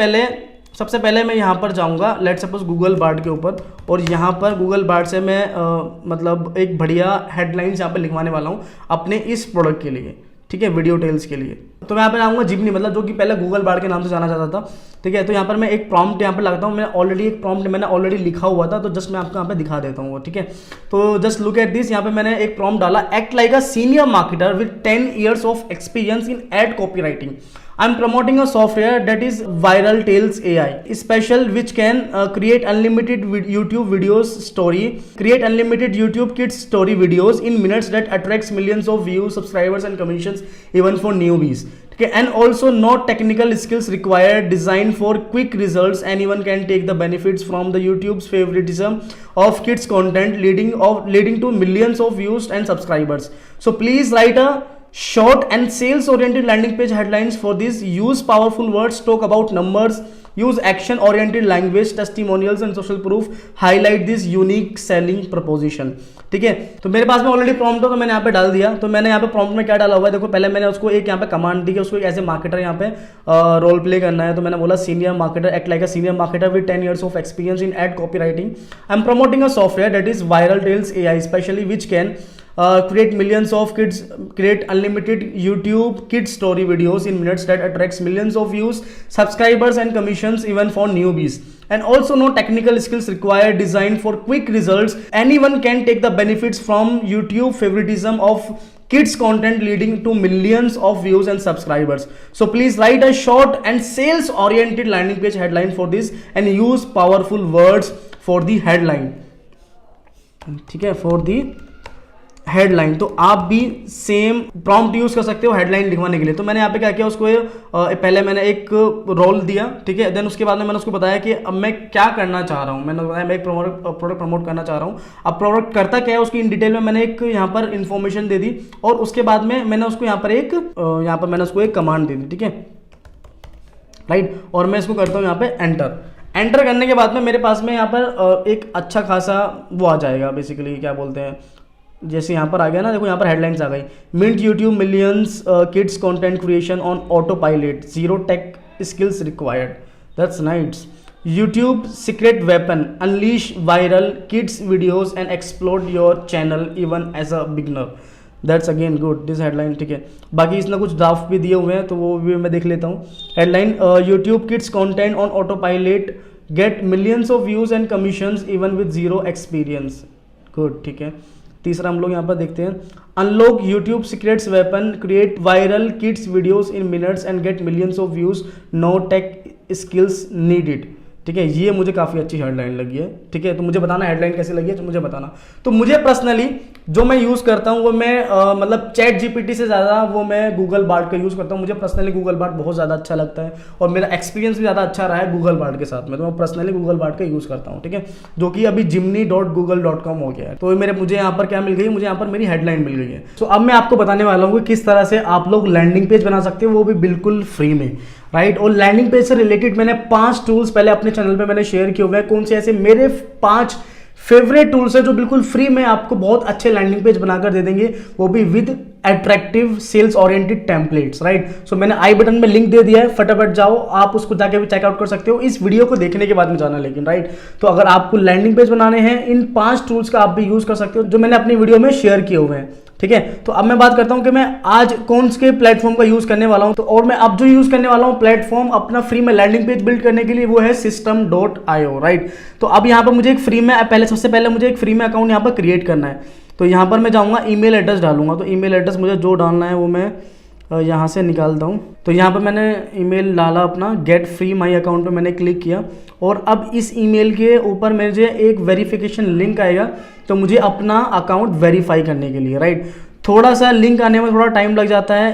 पहले मैं यहां पर जाऊंगा, लेट्स सपोज गूगल बार्ड के ऊपर, और यहां पर गूगल बार्ड से मैं मतलब एक बढ़िया हेडलाइंस यहां पर लिखवाने वाला हूं अपने इस प्रोडक्ट के लिए। ठीक है, वीडियो टेल्स के लिए। तो मैं यहाँ पे आऊंगा जिमनी, मतलब जो कि पहले गूगल बार्ड के नाम से जाना जाता था। ठीक है, तो यहाँ पर मैं एक प्रॉम्प्ट यहाँ पे लगाता हूँ। मैं ऑलरेडी एक प्रॉम्प्ट मैंने ऑलरेडी लिखा हुआ था, तो जस्ट मैं आपको यहाँ पे दिखा देता हूँ। ठीक है, तो जस्ट लुक एट दिस। यहाँ पे मैंने एक प्रॉम्प्ट डाला, act like a senior marketer with 10 years of experience in ad copy writing. I'm promoting a software that is Viral Tales AI, special which can create unlimited YouTube videos story, create unlimited YouTube kids story videos in minutes that attracts millions of views, subscribers and commissions even for newbies. Okay, and also no technical skills required, designed for quick results. Anyone can take the benefits from the YouTube's favoritism of kids content, leading to millions of views and subscribers. So please write a short and sales oriented landing page headlines for this. Use powerful words, talk about numbers, use action oriented language, testimonials and social proof, highlight this unique selling proposition. ठीक है, तो मेरे पास में already prompt हो तो मैंने यहाँ पे डाल दिया। तो मैंने यहाँ पे प्रॉम्प्ट में क्या डाला हुआ है देखो, पहले मैंने उसको एक यहाँ पे कमांड दी कि उसको एक ऐसे मार्केटर यहाँ पे रोल प्ले करना है। तो मैंने बोला senior marketer, act like a senior marketer with 10 years of experience in ad copy writing. I am promoting a software that is viral tales AI, specially which can create millions of kids, create unlimited YouTube kids story videos in minutes that attracts millions of views, subscribers and commissions even for newbies. And also no technical skills required, designed for quick results. Anyone can take the benefits from YouTube favoritism of kids content, leading to millions of views and subscribers. So please write a short and sales oriented landing page headline for this and use powerful words for the headline. ठीक है, for the headline, तो आप भी same prompt use कर सकते हो headline लिखवाने के लिए। तो मैंने यहाँ पे क्या किया, उसको पहले मैंने एक रोल दिया, ठीक है, देन उसके बाद में मैंने उसको बताया कि अब मैं क्या करना चाह रहा हूँ। मैंने बताया मैं एक प्रोडक्ट प्रमोट करना चाह रहा हूँ। अब प्रोडक्ट करता क्या है उसकी इन डिटेल में मैंने एक यहाँ पर इंफॉर्मेशन दे दी, और उसके बाद में मैंने उसको यहाँ पर मैंने उसको एक कमांड दे दी, ठीक है, राइट। और मैं इसको करता हूँ यहाँ पे एंटर करने के बाद में मेरे पास में यहाँ पर एक अच्छा खासा वो आ जाएगा, बेसिकली क्या बोलते हैं, जैसे यहाँ पर आ गया ना, देखो यहाँ पर हेडलाइंस आ गई, mint YouTube millions kids content creation on auto pilot, zero tech skills required, that's nice. YouTube secret weapon, unleash viral kids videos and explore your channel even as a beginner, that's again good this headline, ठीक है। बाकी इसने कुछ draft भी दिए हुए हैं तो वो भी मैं देख लेता हूँ। Headline, YouTube kids content on auto pilot get millions of views and commissions even with zero experience, good, ठीक है। तीसरा हम लोग यहाँ पर देखते हैं, unlock YouTube secrets weapon, create viral kids videos in minutes and get millions of views, no tech skills needed, ठीक है। ये मुझे काफ़ी अच्छी हेडलाइन लगी है, ठीक है। तो मुझे बताना हेडलाइन कैसी लगी है, तो मुझे बताना। तो मुझे पर्सनली जो मैं यूज़ करता हूँ वो मैं मतलब चैट जीपीटी से ज़्यादा वो मैं गूगल बार्ड का यूज़ करता हूँ। मुझे पर्सनली गूगल बार्ड बहुत ज़्यादा अच्छा लगता है और मेरा एक्सपीरियंस भी ज़्यादा अच्छा रहा है गूगल बार्ड के साथ में, तो मैं पर्सनली गूगल बार्ड का यूज़ करता हूँ, ठीक है, जो कि अभी jimny.google.com हो गया है। तो मुझे यहाँ पर क्या मिल गई, मुझे यहाँ पर मेरी हेडलाइन मिल गई है। तो अब मैं आपको बताने वाला हूँ कि किस तरह से आप लोग लैंडिंग पेज बना सकते हो, वो भी बिल्कुल फ्री में, राइट। और लैंडिंग पेज से रिलेटेड मैंने 5 टूल्स पहले अपने चैनल पे मैंने शेयर किए हुए हैं। कौन से ऐसे मेरे 5 फेवरेट टूल्स है जो बिल्कुल फ्री में आपको बहुत अच्छे लैंडिंग पेज बनाकर दे देंगे, वो भी with attractive sales oriented templates, right. So मैंने आई बटन में लिंक दे दिया है, फटाफट जाओ आप उसको जाके भी चेकआउट कर सकते हो, इस वीडियो को देखने के बाद में जाना, लेकिन राइट। तो अगर आपको लैंडिंग पेज बनाने हैं, इन 5 टूल्स का आप भी यूज कर सकते हो जो मैंने अपनी वीडियो में शेयर किए हुए हैं, ठीक है। तो अब मैं बात करता हूं कि मैं आज कौन से प्लेटफॉर्म का यूज करने वाला हूं। तो और मैं अब जो यूज करने वाला हूं प्लेटफॉर्म अपना फ्री में लैंडिंग पेज बिल्ड करने के लिए, वो है system.io, राइट। तो अब यहां पर मुझे एक फ्री में सबसे पहले मुझे एक फ्री में अकाउंट यहां पर क्रिएट करना है। तो यहां पर मैं जाऊंगा, ईमेल एड्रेस डालूंगा। तो ईमेल एड्रेस मुझे जो डालना है वो मैं यहाँ से निकालता हूँ। तो यहाँ पर मैंने ईमेल डाला अपना, गेट फ्री माई अकाउंट पे मैंने क्लिक किया, और अब इस ईमेल के ऊपर मुझे एक वेरिफिकेशन लिंक आएगा, तो मुझे अपना अकाउंट वेरीफाई करने के लिए, राइट। थोड़ा सा लिंक आने में थोड़ा टाइम लग जाता है,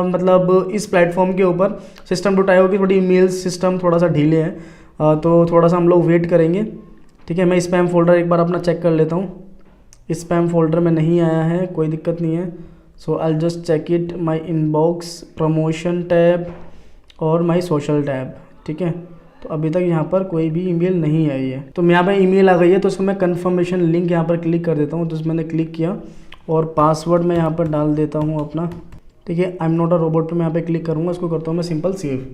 मतलब इस प्लेटफॉर्म के ऊपर system.io की थोड़ी ईमेल सिस्टम थोड़ा सा ढीले है, तो थोड़ा सा हम लोग वेट करेंगे, ठीक है। मैं स्पैम फोल्डर एक बार अपना चेक कर लेता हूँ। स्पैम फोल्डर में नहीं आया है, कोई दिक्कत नहीं है। So I just check it, my inbox, promotion tab और माई सोशल टैब, ठीक है। तो अभी तक यहाँ पर कोई भी ईमेल नहीं आई है। तो यहाँ पर ईमेल आ गई है, तो इसको मैं कन्फर्मेशन लिंक यहाँ पर क्लिक कर देता हूँ। तो मैंने क्लिक किया और पासवर्ड मैं यहाँ पर डाल देता हूँ अपना, ठीक है। I am not a robot पे मैं यहाँ पे क्लिक करूँगा, इसको करता हूँ मैं सिंपल सेव,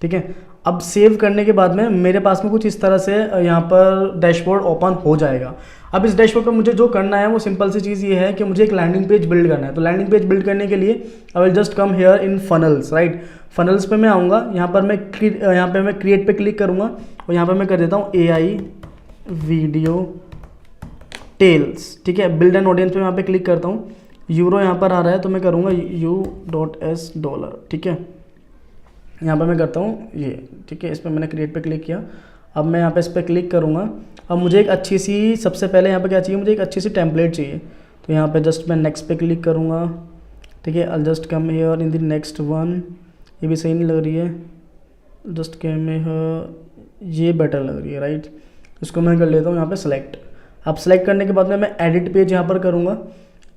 ठीक है। अब सेव करने के बाद में मेरे पास में कुछ इस तरह से यहाँ पर डैशबोर्ड ओपन हो जाएगा। अब इस डैशबोर्ड पर मुझे जो करना है वो सिंपल सी चीज़ ये है कि मुझे एक लैंडिंग पेज बिल्ड करना है। तो लैंडिंग पेज बिल्ड करने के लिए I will just come here in funnels, right. Funnels पे मैं आऊँगा, यहाँ पर मैं क्रिएट पे क्लिक करूँगा और यहाँ पर मैं कर देता हूँ AI वीडियो टेल्स, ठीक है। बिल्ड एन ऑडियंस पे यहाँ पे क्लिक करता हूँ, यूरो यहाँ पर आ रहा है तो मैं करूँगा $, ठीक है। यहाँ पर मैं करता हूँ ये, ठीक है। इस पर मैंने क्रिएट पे क्लिक किया। अब मैं यहाँ पे इस पर क्लिक करूँगा। अब मुझे एक अच्छी सी, सबसे पहले यहाँ पे क्या चाहिए, मुझे एक अच्छी सी टेम्पलेट चाहिए। तो यहाँ पे जस्ट मैं नेक्स्ट पे क्लिक करूँगा, ठीक है। आई just come here in the next one, ये भी सही नहीं लग रही है, जस्ट कम हियर, ये बेटर लग रही है, राइट। इसको मैं कर लेता हूँ यहाँ पर सेलेक्ट। अब सेलेक्ट करने के बाद में मैं एडिट पेज यहाँ पर करूँगा।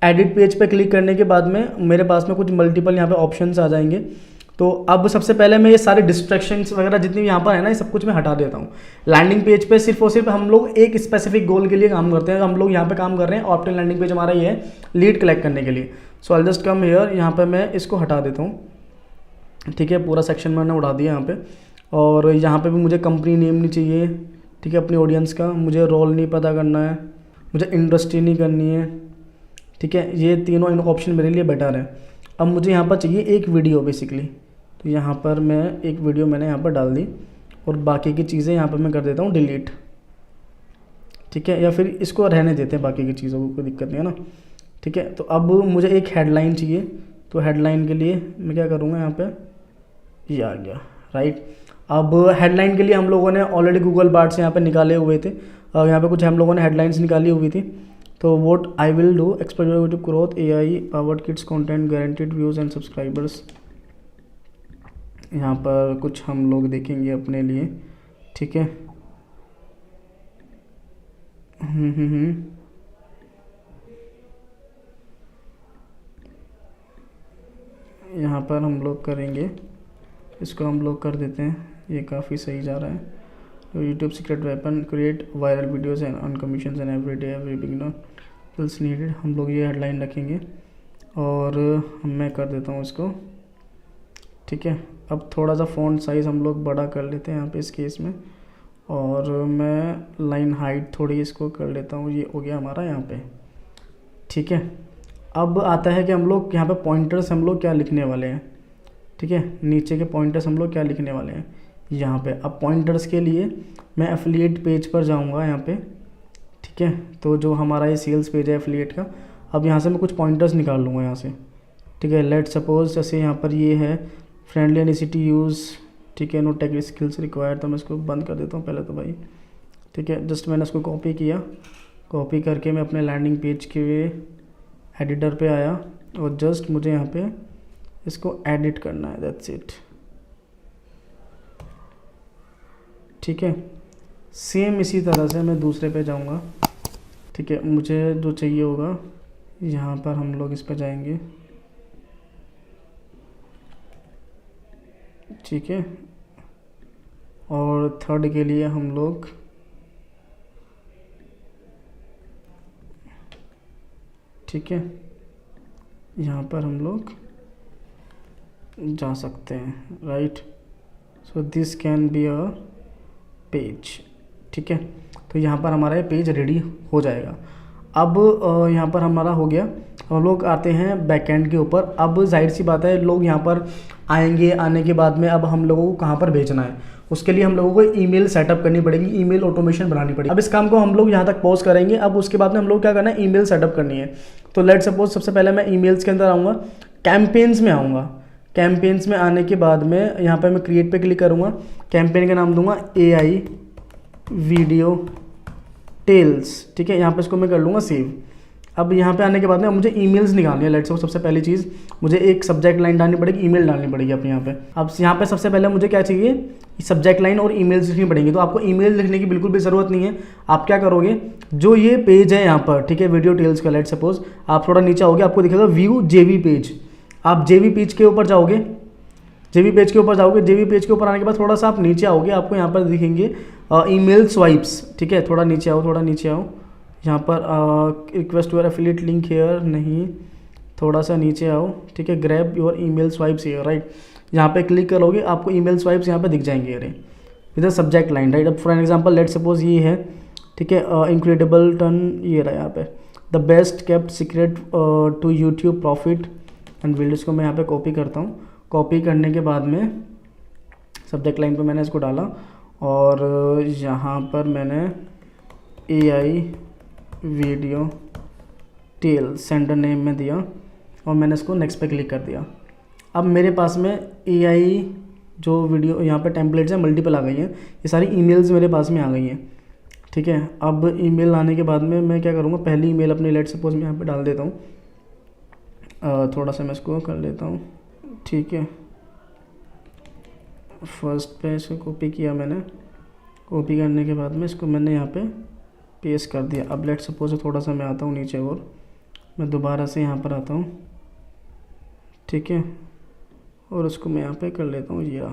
एडिट पेज पे क्लिक करने के बाद में मेरे पास में कुछ मल्टीपल यहाँ पे ऑप्शंस आ जाएंगे। तो अब सबसे पहले मैं ये सारे डिस्ट्रैक्शंस वगैरह जितनी भी यहाँ पर है ना, ये सब कुछ मैं हटा देता हूँ। लैंडिंग पेज पे सिर्फ और सिर्फ हम लोग एक स्पेसिफिक गोल के लिए काम करते हैं। हम लोग यहाँ पे काम कर रहे हैं, ऑप्टिमल लैंडिंग पेज हमारा ये है लीड कलेक्ट करने के लिए। सो आई जस्ट कम हियर, यहाँ पर मैं इसको हटा देता हूँ, ठीक है। पूरा सेक्शन मैंने उड़ा दिया यहाँ पर। और यहाँ पर भी मुझे कंपनी नेम नहीं चाहिए, ठीक है, अपनी ऑडियंस का। मुझे रोल नहीं पता करना है, मुझे इंडस्ट्री नहीं करनी है, ठीक है। ये तीनों ऑप्शन मेरे लिए बेटर है। अब मुझे यहाँ पर चाहिए एक वीडियो बेसिकली, तो यहाँ पर मैं एक वीडियो मैंने यहाँ पर डाल दी और बाकी की चीज़ें यहाँ पर मैं कर देता हूँ डिलीट, ठीक है। या फिर इसको रहने देते हैं, बाकी की चीज़ों को कोई दिक्कत नहीं है ना, ठीक है। तो अब मुझे एक हेडलाइन चाहिए, तो हेडलाइन के लिए मैं क्या करूँगा, यहाँ पर ये आ गया, राइट। अब हेडलाइन के लिए हम लोगों ने ऑलरेडी गूगल बार्ड से यहाँ पे निकाले हुए थे, यहाँ पे कुछ हम लोगों ने हेडलाइंस निकाली हुई थी। तो what I will do expect YouTube growth AI powered kids content guaranteed views and subscribers. यहाँ पर कुछ हम लोग देखेंगे अपने लिए, ठीक है। यहाँ पर हम लोग करेंगे, इसको हम लोग कर देते हैं, ये काफ़ी सही जा रहा है। YouTube secret weapon create viral videos and on commissions and every day every beginner skills needed, हम लोग ये हेडलाइन रखेंगे और मैं कर देता हूँ इसको, ठीक है। अब थोड़ा सा फ़ॉन्ट साइज़ हम लोग बड़ा कर लेते हैं यहाँ पे इस केस में, और मैं लाइन हाइट थोड़ी इसको कर लेता हूँ, ये हो गया हमारा यहाँ पे, ठीक है। अब आता है कि हम लोग यहाँ पे पॉइंटर्स हम लोग क्या लिखने वाले हैं, ठीक है। नीचे के पॉइंटर्स हम लोग क्या लिखने वाले हैं यहाँ पे। अब पॉइंटर्स के लिए मैं एफिलिएट पेज पर जाऊँगा यहाँ पे, ठीक है। तो जो हमारा ये सेल्स पेज है एफिलिएट का, अब यहाँ से मैं कुछ पॉइंटर्स निकाल लूँगा यहाँ से, ठीक है। लेट सपोज जैसे यहाँ पर ये है friendly and easy to use, ठीक है। नो टेक स्किल्स रिक्वायर्ड, तो मैं इसको बंद कर देता हूँ पहले तो भाई, ठीक है। जस्ट मैंने इसको कॉपी किया, कॉपी करके मैं अपने लैंडिंग पेज के एडिटर पे आया और जस्ट मुझे यहाँ पे इसको एडिट करना है, दैट्स इट, ठीक है। सेम इसी तरह से मैं दूसरे पे जाऊँगा, ठीक है। मुझे जो चाहिए होगा यहाँ पर हम लोग इस पे जाएंगे, ठीक है। और थर्ड के लिए हम लोग ठीक है यहाँ पर हम लोग जा सकते हैं, right. So this can be a page, ठीक है। तो यहाँ पर हमारा ये पेज रेडी हो जाएगा। अब यहाँ पर हमारा हो गया, हम लोग आते हैं बैकएंड के ऊपर। अब जाहिर सी बात है लोग यहाँ पर आएंगे, आने के बाद में अब हम लोगों को कहाँ पर भेजना है, उसके लिए हम लोगों को ईमेल सेटअप करनी पड़ेगी, ईमेल ऑटोमेशन बनानी पड़ेगी। अब इस काम को हम लोग यहाँ तक पॉज करेंगे। अब उसके बाद में हम लोग क्या करना है, ईमेल सेटअप करनी है। तो लेट सपोज सबसे पहले मैं ईमेल्स के अंदर आऊँगा, कैंपेन्स में आऊँगा। कैंपेन्स में आने के बाद में यहाँ पर मैं क्रिएट पे क्लिक करूँगा, कैंपेन का नाम दूंगा AI वीडियो टेल्स, ठीक है। यहाँ पे इसको मैं कर लूँगा सेव। अब यहाँ पे आने के बाद में मुझे ईमेल्स निकालनी है। लेट्स सपोज सबसे पहली चीज़ मुझे एक सब्जेक्ट लाइन डालनी पड़ेगी, ईमेल डालनी पड़ेगी अपने यहाँ पे। अब यहाँ पे सबसे पहले मुझे क्या चाहिए, सब्जेक्ट लाइन और ईमेल्स लिखनी पड़ेंगी। तो आपको ईमेल लिखने की बिल्कुल भी ज़रूरत नहीं है। आप क्या करोगे, जो ये पेज है यहाँ पर, ठीक है, वीडियो टेल्स का, लेट सपोज आप थोड़ा नीचे आओगे, आपको दिखेगा व्यू JV पेज। आप JV पेज के ऊपर जाओगे, JV पेज के ऊपर जाओगे। JV पेज के ऊपर आने के बाद थोड़ा सा आप नीचे आओगे, आपको यहाँ पर दिखेंगे ईमेल स्वाइप्स, ठीक है। थोड़ा नीचे आओ, थोड़ा नीचे आओ। यहाँ पर request your affiliate link here, नहीं, थोड़ा सा नीचे आओ, ठीक है। Grab your email swipes here, right. यहाँ पे क्लिक करोगे, आपको ईमेल स्वाइप्स यहाँ पे दिख जाएंगे, अरे इधर सब्जेक्ट लाइन, राइट। अब फॉर एग्जांपल लेट सपोज ये है, ठीक है, इनक्रेडिबल टर्न, ये रहा यहाँ पे, the best kept secret to YouTube profit and build. इसको मैं यहाँ पे कॉपी करता हूँ। कॉपी करने के बाद में सब्जेक्ट लाइन पे मैंने इसको डाला और यहाँ पर मैंने AI video tale sender name में दिया और मैंने इसको नेक्स्ट पे क्लिक कर दिया। अब मेरे पास में AI जो वीडियो यहाँ पे टेम्पलेट्स हैं मल्टीपल आ गई हैं, ये सारी ईमेल्स मेरे पास में आ गई हैं, ठीक है। अब ईमेल आने के बाद में मैं क्या करूँगा, पहली ईमेल अपनी लेट सपोज मैं यहाँ पे डाल देता हूँ। थोड़ा सा मैं इसको कर लेता हूँ, ठीक है। फर्स्ट पे इसको कॉपी किया मैंने, कॉपी करने के बाद में इसको मैंने यहाँ पे पेस्ट कर दिया। अब लेट सपोज थोड़ा सा मैं आता हूँ नीचे और मैं दोबारा से यहाँ पर आता हूँ, ठीक है, और उसको मैं यहाँ पे कर लेता हूँ, ये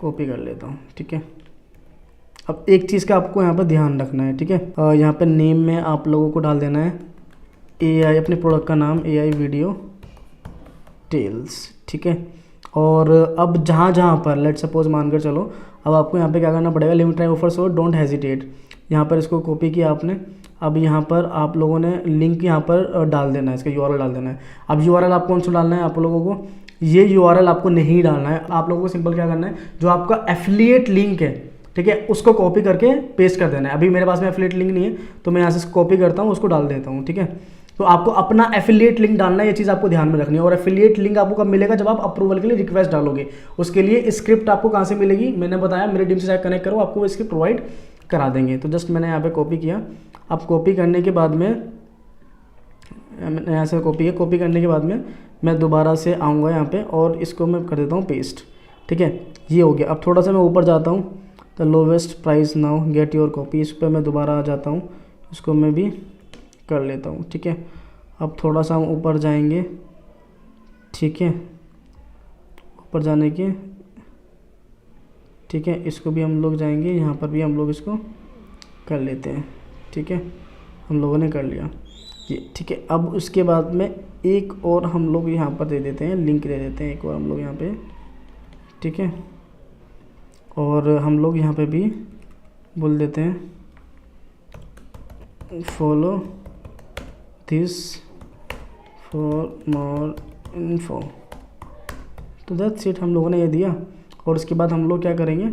कॉपी कर लेता हूँ, ठीक है। अब एक चीज़ का आपको यहाँ पर ध्यान रखना है, ठीक है। यहाँ पे नेम में आप लोगों को डाल देना है AI, अपने प्रोडक्ट का नाम AI वीडियो टेल्स, ठीक है। और अब जहाँ जहाँ पर लेट सपोज मानकर चलो, अब आपको यहाँ पे क्या करना पड़ेगा, limit time offer so don't hesitate, यहाँ पर इसको कॉपी किया आपने। अब यहाँ पर आप लोगों ने लिंक यहाँ पर डाल देना है, इसका URL डाल देना है। अब URL आप कौन सा डालना है, आप लोगों को ये URL आपको नहीं डालना है। आप लोगों को सिंपल क्या करना है, जो आपका एफिलिएट लिंक है, ठीक है, उसको कॉपी करके पेस्ट कर देना है। अभी मेरे पास में एफिलिएट लिंक नहीं है तो मैं यहाँ से कॉपी करता हूँ, उसको डाल देता हूँ, ठीक है। तो आपको अपना एफिलिएट लिंक डालना है, ये चीज़ आपको ध्यान में रखनी है। और एफिलिएट लिंक आपको कब मिलेगा, जब आप अप्रूवल के लिए रिक्वेस्ट डालोगे। उसके लिए स्क्रिप्ट आपको कहाँ से मिलेगी, मैंने बताया मेरे टीम से कनेक्ट करो, आपको वो स्क्रिप्ट प्रोवाइड करा देंगे। तो जस्ट मैंने यहाँ पे कॉपी किया। अब कॉपी करने के बाद में मैंने यहाँ से कॉपी है, कॉपी करने के बाद में मैं दोबारा से आऊँगा यहाँ पे और इसको मैं कर देता हूँ पेस्ट। ठीक है, ये हो गया। अब थोड़ा सा मैं ऊपर जाता हूँ, the lowest price now get your copy, इस पर मैं दोबारा आ जाता हूँ, इसको मैं भी कर लेता हूँ। ठीक है, अब थोड़ा सा हम ऊपर जाएंगे। ठीक है, ऊपर जाने के, ठीक है, इसको भी हम लोग जाएंगे, यहाँ पर भी हम लोग इसको कर लेते हैं। ठीक है, हम लोगों ने कर लिया ये। ठीक है, अब उसके बाद में एक और हम लोग यहाँ पर दे देते हैं, लिंक दे देते हैं एक और हम लोग यहाँ पे। ठीक है, और हम लोग यहाँ पे भी बोल देते हैं follow this for more info. तो दैट्स इट, हम लोगों ने ये दिया। और उसके बाद हम लोग क्या करेंगे,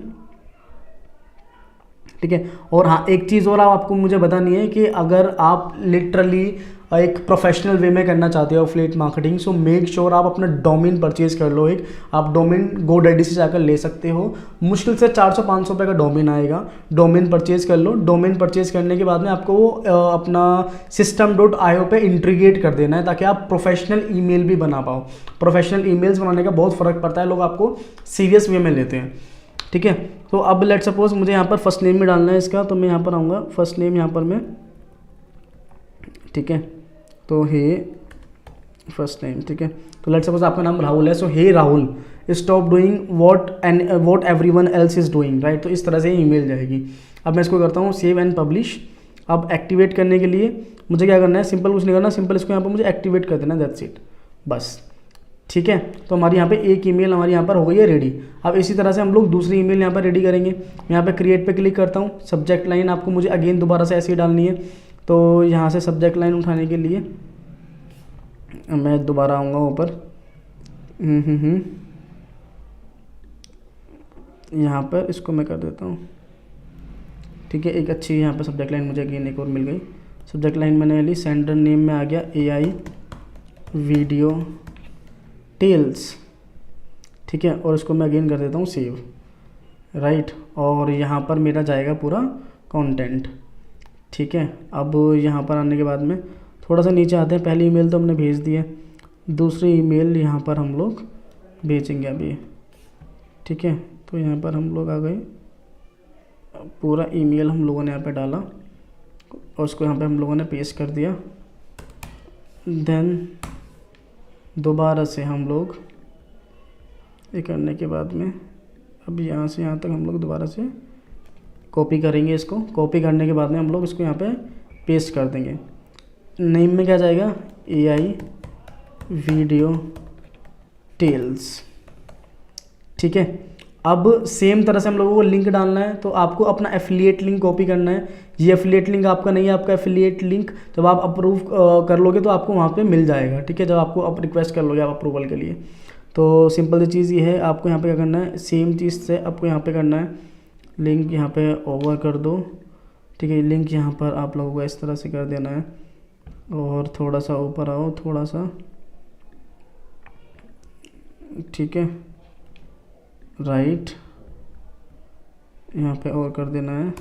ठीक है। और हाँ, एक चीज़ और आपको मुझे बतानी है कि अगर आप लिटरली एक प्रोफेशनल वे में करना चाहते हो affiliate marketing, so make sure आप अपना डोमेन परचेज कर लो। एक आप डोमेन GoDaddy से जाकर ले सकते हो, मुश्किल से 400-500 रुपये का डोमेन आएगा। डोमेन परचेज कर लो। डोमेन परचेज करने के बाद में आपको वो अपना system.io पे इंटीग्रेट कर देना है, ताकि आप प्रोफेशनल ईमेल भी बना पाओ। प्रोफेशनल ईमेल्स बनाने का बहुत फ़र्क पड़ता है, लोग आपको सीरियस वे में लेते हैं। ठीक है, तो अब लेट सपोज मुझे यहाँ पर फर्स्ट नेम भी डालना है इसका, तो मैं यहाँ पर आऊँगा, फर्स्ट नेम यहाँ पर मैं, ठीक है, तो हे फर्स्ट नेम। ठीक है, तो लेट सपोज आपका नाम राहुल है, so hey Rahul stop doing what everyone else is doing, right. तो इस तरह से ईमेल जाएगी। अब मैं इसको करता हूँ सेव एंड पब्लिश। अब एक्टिवेट करने के लिए मुझे क्या करना है, सिंपल कुछ नहीं करना, सिंपल इसको यहाँ पर मुझे एक्टिवेट कर देना, दैट्स इट, बस। ठीक है, तो हमारी यहाँ पे एक ईमेल हमारी यहाँ पर हो गई है रेडी। अब इसी तरह से हम लोग दूसरी ईमेल यहाँ पर रेडी करेंगे। मैं यहाँ पे क्रिएट पे क्लिक करता हूँ। सब्जेक्ट लाइन आपको मुझे अगेन दोबारा से ऐसे ही डालनी है, तो यहाँ से सब्जेक्ट लाइन उठाने के लिए मैं दोबारा आऊँगा ऊपर। यहाँ पर इसको मैं कर देता हूँ। ठीक है, एक अच्छी यहाँ पर सब्जेक्ट लाइन मुझे अगेन एक और मिल गई। सब्जेक्ट लाइन मैंने ली, सेंडर नेम में आ गया AI वीडियो टेल्स। ठीक है, और इसको मैं अगेन कर देता हूँ सेव, राइट। और यहाँ पर मेरा जाएगा पूरा कंटेंट। ठीक है, अब यहाँ पर आने के बाद में थोड़ा सा नीचे आते हैं। पहली ईमेल तो हमने भेज दी है, दूसरी ईमेल यहाँ पर हम लोग भेजेंगे अभी। ठीक है, तो यहाँ पर हम लोग आ गए, पूरा ईमेल हम लोगों ने यहाँ पे डाला और उसको यहाँ पे हम लोगों ने पेस्ट कर दिया। देन दोबारा से हम लोग ये करने के बाद में अब यहाँ से यहाँ तक हम लोग दोबारा से कॉपी करेंगे। इसको कॉपी करने के बाद में हम लोग इसको यहाँ पे पेस्ट कर देंगे। नेम में क्या जाएगा, AI वीडियो टेल्स। ठीक है, अब सेम तरह से हम लोगों को लिंक डालना है, तो आपको अपना एफिलिएट लिंक कॉपी करना है। ये एफिलिएट लिंक आपका नहीं है, आपका एफिलिएट लिंक जब आप अप्रूव कर लोगे तो आपको वहाँ पे मिल जाएगा। ठीक है, जब आपको आप रिक्वेस्ट कर लोगे आप अप्रूवल के लिए, तो सिंपल सी चीज़ ये है, आपको यहाँ पे क्या करना है, सेम चीज़ से आपको यहाँ पे करना है, लिंक यहाँ पे ओवर कर दो। ठीक है, लिंक यहाँ पर आप लोगों को इस तरह से कर देना है और थोड़ा सा ऊपर आओ, थोड़ा सा, ठीक है, राइट, यहाँ पे और कर देना है,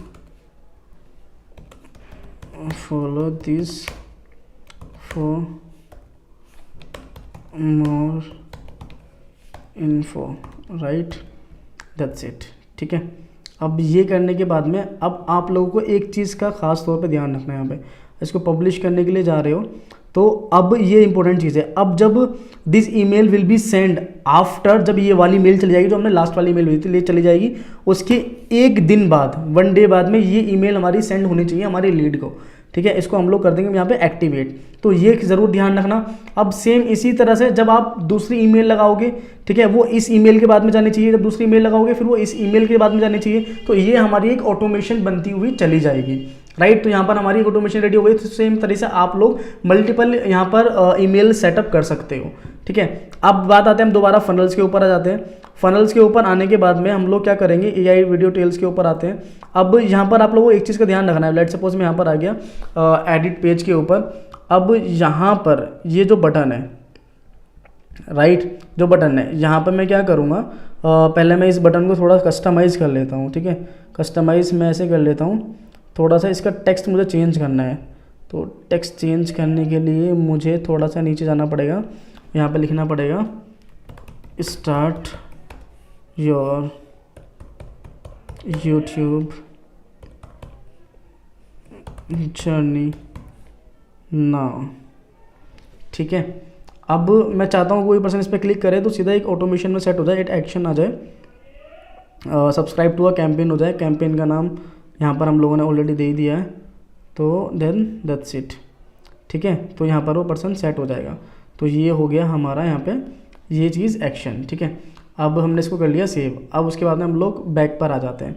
follow this for more info, right, that's it. ठीक है, अब ये करने के बाद में अब आप लोगों को एक चीज़ का ख़ास तौर पे ध्यान रखना है। यहाँ पे इसको पब्लिश करने के लिए जा रहे हो, तो अब ये इंपॉर्टेंट चीज़ है, अब जब this email will be send after, जब ये वाली मेल चली जाएगी जो हमने लास्ट वाली मेल भेजी थी, ले चली जाएगी, उसके एक दिन बाद, 1 डे बाद में ये ईमेल हमारी सेंड होनी चाहिए हमारे लीड को। ठीक है, इसको हम लोग कर देंगे यहाँ पे एक्टिवेट, तो ये ज़रूर ध्यान रखना। अब सेम इसी तरह से जब आप दूसरी ईमेल लगाओगे, ठीक है, वो इस ईमेल के बाद में जानी चाहिए, जब दूसरी ईमेल लगाओगे फिर वो इस ईमेल के बाद में जानी चाहिए, तो ये हमारी एक ऑटोमेशन बनती हुई चली जाएगी, राइट। तो यहाँ पर हमारी एक ऑटोमेशन रेडी हो गई। तो सेम तरह से आप लोग मल्टीपल यहाँ पर ईमेल सेटअप कर सकते हो। ठीक है, अब बात आते हैं हम दोबारा फनल्स के ऊपर आ जाते हैं। फनल्स के ऊपर आने के बाद में हम लोग क्या करेंगे, AI वीडियो टेल्स के ऊपर आते हैं। अब यहाँ पर आप लोगों को एक चीज़ का ध्यान रखना है। लेट सपोज मैं यहाँ पर आ गया एडिट पेज के ऊपर। अब यहाँ पर ये जो बटन है, राइट, जो बटन है यहाँ पर मैं क्या करूँगा, पहले मैं इस बटन को थोड़ा कस्टमाइज़ कर लेता हूँ। ठीक है, कस्टमाइज़ मैं ऐसे कर लेता हूँ, थोड़ा सा इसका टेक्स्ट मुझे चेंज करना है, तो टेक्स्ट चेंज करने के लिए मुझे थोड़ा सा नीचे जाना पड़ेगा, यहाँ पे लिखना पड़ेगा start your YouTube journey now. ठीक है, अब मैं चाहता हूँ कोई पर्सन इस पर क्लिक करे तो सीधा एक ऑटोमेशन में सेट हो जाए, एक एक्शन आ जाए, सब्सक्राइब टू अ कैंपेन हो जाए। कैंपेन का नाम यहाँ पर हम लोगों ने ऑलरेडी दे ही दिया है, तो देन दैट्स इट। ठीक है, तो यहाँ पर वो पर्सन सेट हो जाएगा। तो ये हो गया हमारा यहाँ पे ये चीज़ एक्शन। ठीक है, अब हमने इसको कर लिया सेव। अब उसके बाद में हम लोग बैक पर आ जाते हैं।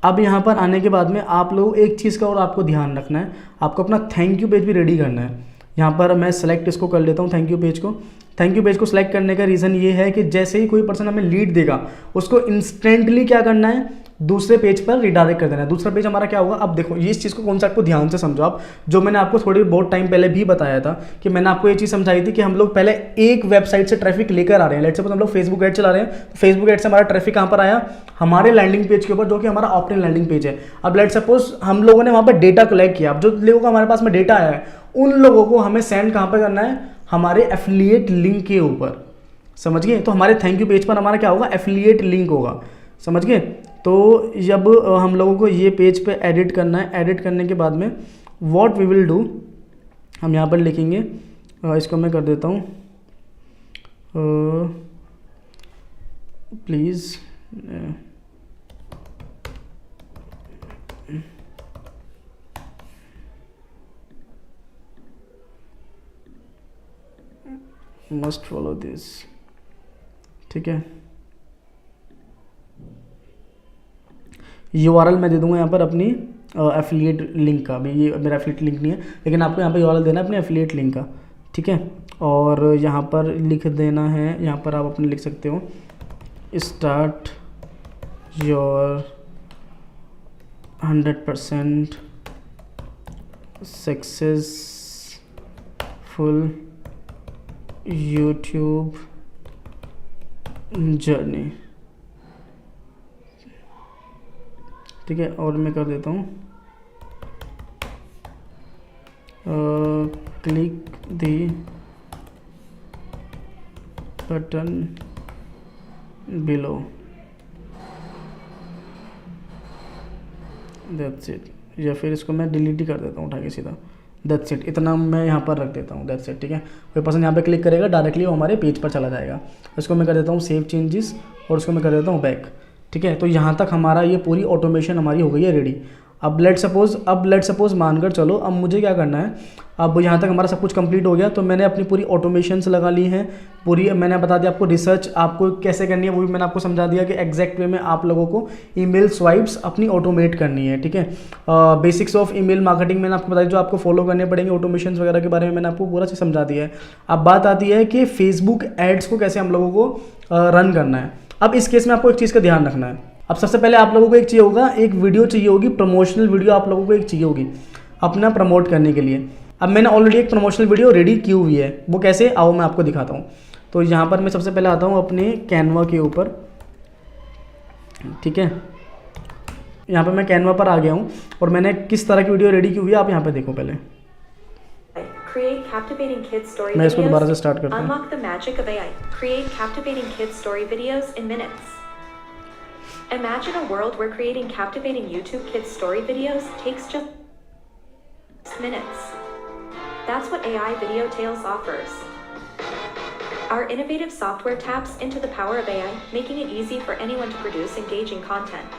अब यहाँ पर आने के बाद में आप लोग एक चीज़ का और आपको ध्यान रखना है, आपको अपना थैंक यू पेज भी रेडी करना है। यहाँ पर मैं सेलेक्ट इसको कर लेता हूँ थैंक यू पेज को। थैंक यू पेज को सिलेक्ट करने का रीज़न ये है कि जैसे ही कोई पर्सन हमें लीड देगा उसको इंस्टेंटली क्या करना है, दूसरे पेज पर रिडायरेक्ट कर देना है। दूसरा पेज हमारा क्या होगा, अब देखो ये इस चीज़ को कॉन्सेप्ट को ध्यान से समझो आप, जो मैंने आपको थोड़ी बहुत टाइम पहले भी बताया था कि मैंने आपको ये चीज़ समझाई थी कि हम लोग पहले एक वेबसाइट से ट्रैफिक लेकर आ रहे हैं। लेट्स सपोज हम लोग फेसबुक ऐड चला रहे हैं, तो फेसबुक ऐड से हमारा ट्रैफिक कहाँ पर आया, हमारे लैंडिंग पेज के ऊपर, जो कि हमारा ऑप्ट इन लैंडिंग पेज है। अब लेट्स सपोज हम लोगों ने वहाँ पर डेटा कलेक्ट किया, अब जो लोगों का हमारे पास में डेटा आया है उन लोगों को हमें सेंड कहाँ पर करना है, हमारे एफिलिएट लिंक के ऊपर। समझ गए, तो हमारे थैंक यू पेज पर हमारा क्या होगा, एफिलिएट लिंक होगा। समझ गए, तो जब हम लोगों को ये पेज पे एडिट करना है, एडिट करने के बाद में व्हाट वी विल डू, हम यहाँ पर लिखेंगे, इसको मैं कर देता हूँ प्लीज़ मस्ट फॉलो दिस। ठीक है, URL मैं दे दूंगा यहाँ पर अपनी एफिलिएट लिंक का भी। ये मेरा एफिलिएट लिंक नहीं है, लेकिन आपको यहाँ पर URL देना है अपने एफिलिएट लिंक का। ठीक है, और यहाँ पर लिख देना है, यहाँ पर आप अपने लिख सकते हो start your 100% successful YouTube journey. ठीक है, और मैं कर देता हूँ click the button below, that's it. या फिर इसको मैं डिलीट ही कर देता हूँ उठा के सीधा, दैट्स इट। इतना मैं यहाँ पर रख देता हूँ, दैट्स इट। ठीक है, कोई पर्सन यहाँ पे क्लिक करेगा डायरेक्टली वो हमारे पेज पर चला जाएगा। इसको मैं कर देता हूँ सेव चेंजेस और उसको मैं कर देता हूँ बैक। ठीक है, तो यहाँ तक हमारा ये पूरी ऑटोमेशन हमारी हो गई है रेडी। अब लेट सपोज मानकर चलो, अब मुझे क्या करना है, अब यहाँ तक हमारा सब कुछ कंप्लीट हो गया, तो मैंने अपनी पूरी ऑटोमेशंस लगा ली हैं पूरी। मैंने बता दिया आपको रिसर्च आपको कैसे करनी है, वो भी मैंने आपको समझा दिया कि एग्जैक्ट वे में आप लोगों को ईमेल स्वाइप्स अपनी ऑटोमेट करनी है। ठीक है, बेसिक्स ऑफ ईमेल मार्केटिंग मैंने आपको बताया, जो आपको फॉलो करने पड़ेंगे ऑटोमेशन वगैरह के बारे में मैंने आपको पूरा चीज़ समझा दिया है। अब बात आती है कि फेसबुक एड्स को कैसे हम लोगों को रन करना है। अब इस केस में आपको एक चीज़ का ध्यान रखना है। अब सबसे पहले आप लोगों को एक चाहिए होगा, एक वीडियो चाहिए होगी, प्रमोशनल वीडियो आप लोगों को एक चाहिए होगी अपना प्रमोट करने के लिए। अब मैंने ऑलरेडी एक प्रमोशनल वीडियो रेडी की हुई है, वो कैसे, आओ मैं आपको दिखाता हूँ। तो यहाँ पर मैं सबसे पहले आता हूँ अपने कैनवा के ऊपर। ठीक है, यहाँ पर मैं कैनवा पर आ गया हूँ और मैंने किस तरह की वीडियो रेडी की हुई है आप यहाँ पर देखो। पहले Create captivating kids story मैं इसको दोबारा से videos. स्टार्ट करता हूँ। Unlock the magic of AI. Create captivating kids story videos in minutes. Imagine a world where creating captivating YouTube kids story videos takes just minutes. That's what AI Video Tales offers. Our innovative software taps into the power of AI, making it easy for anyone to produce engaging content,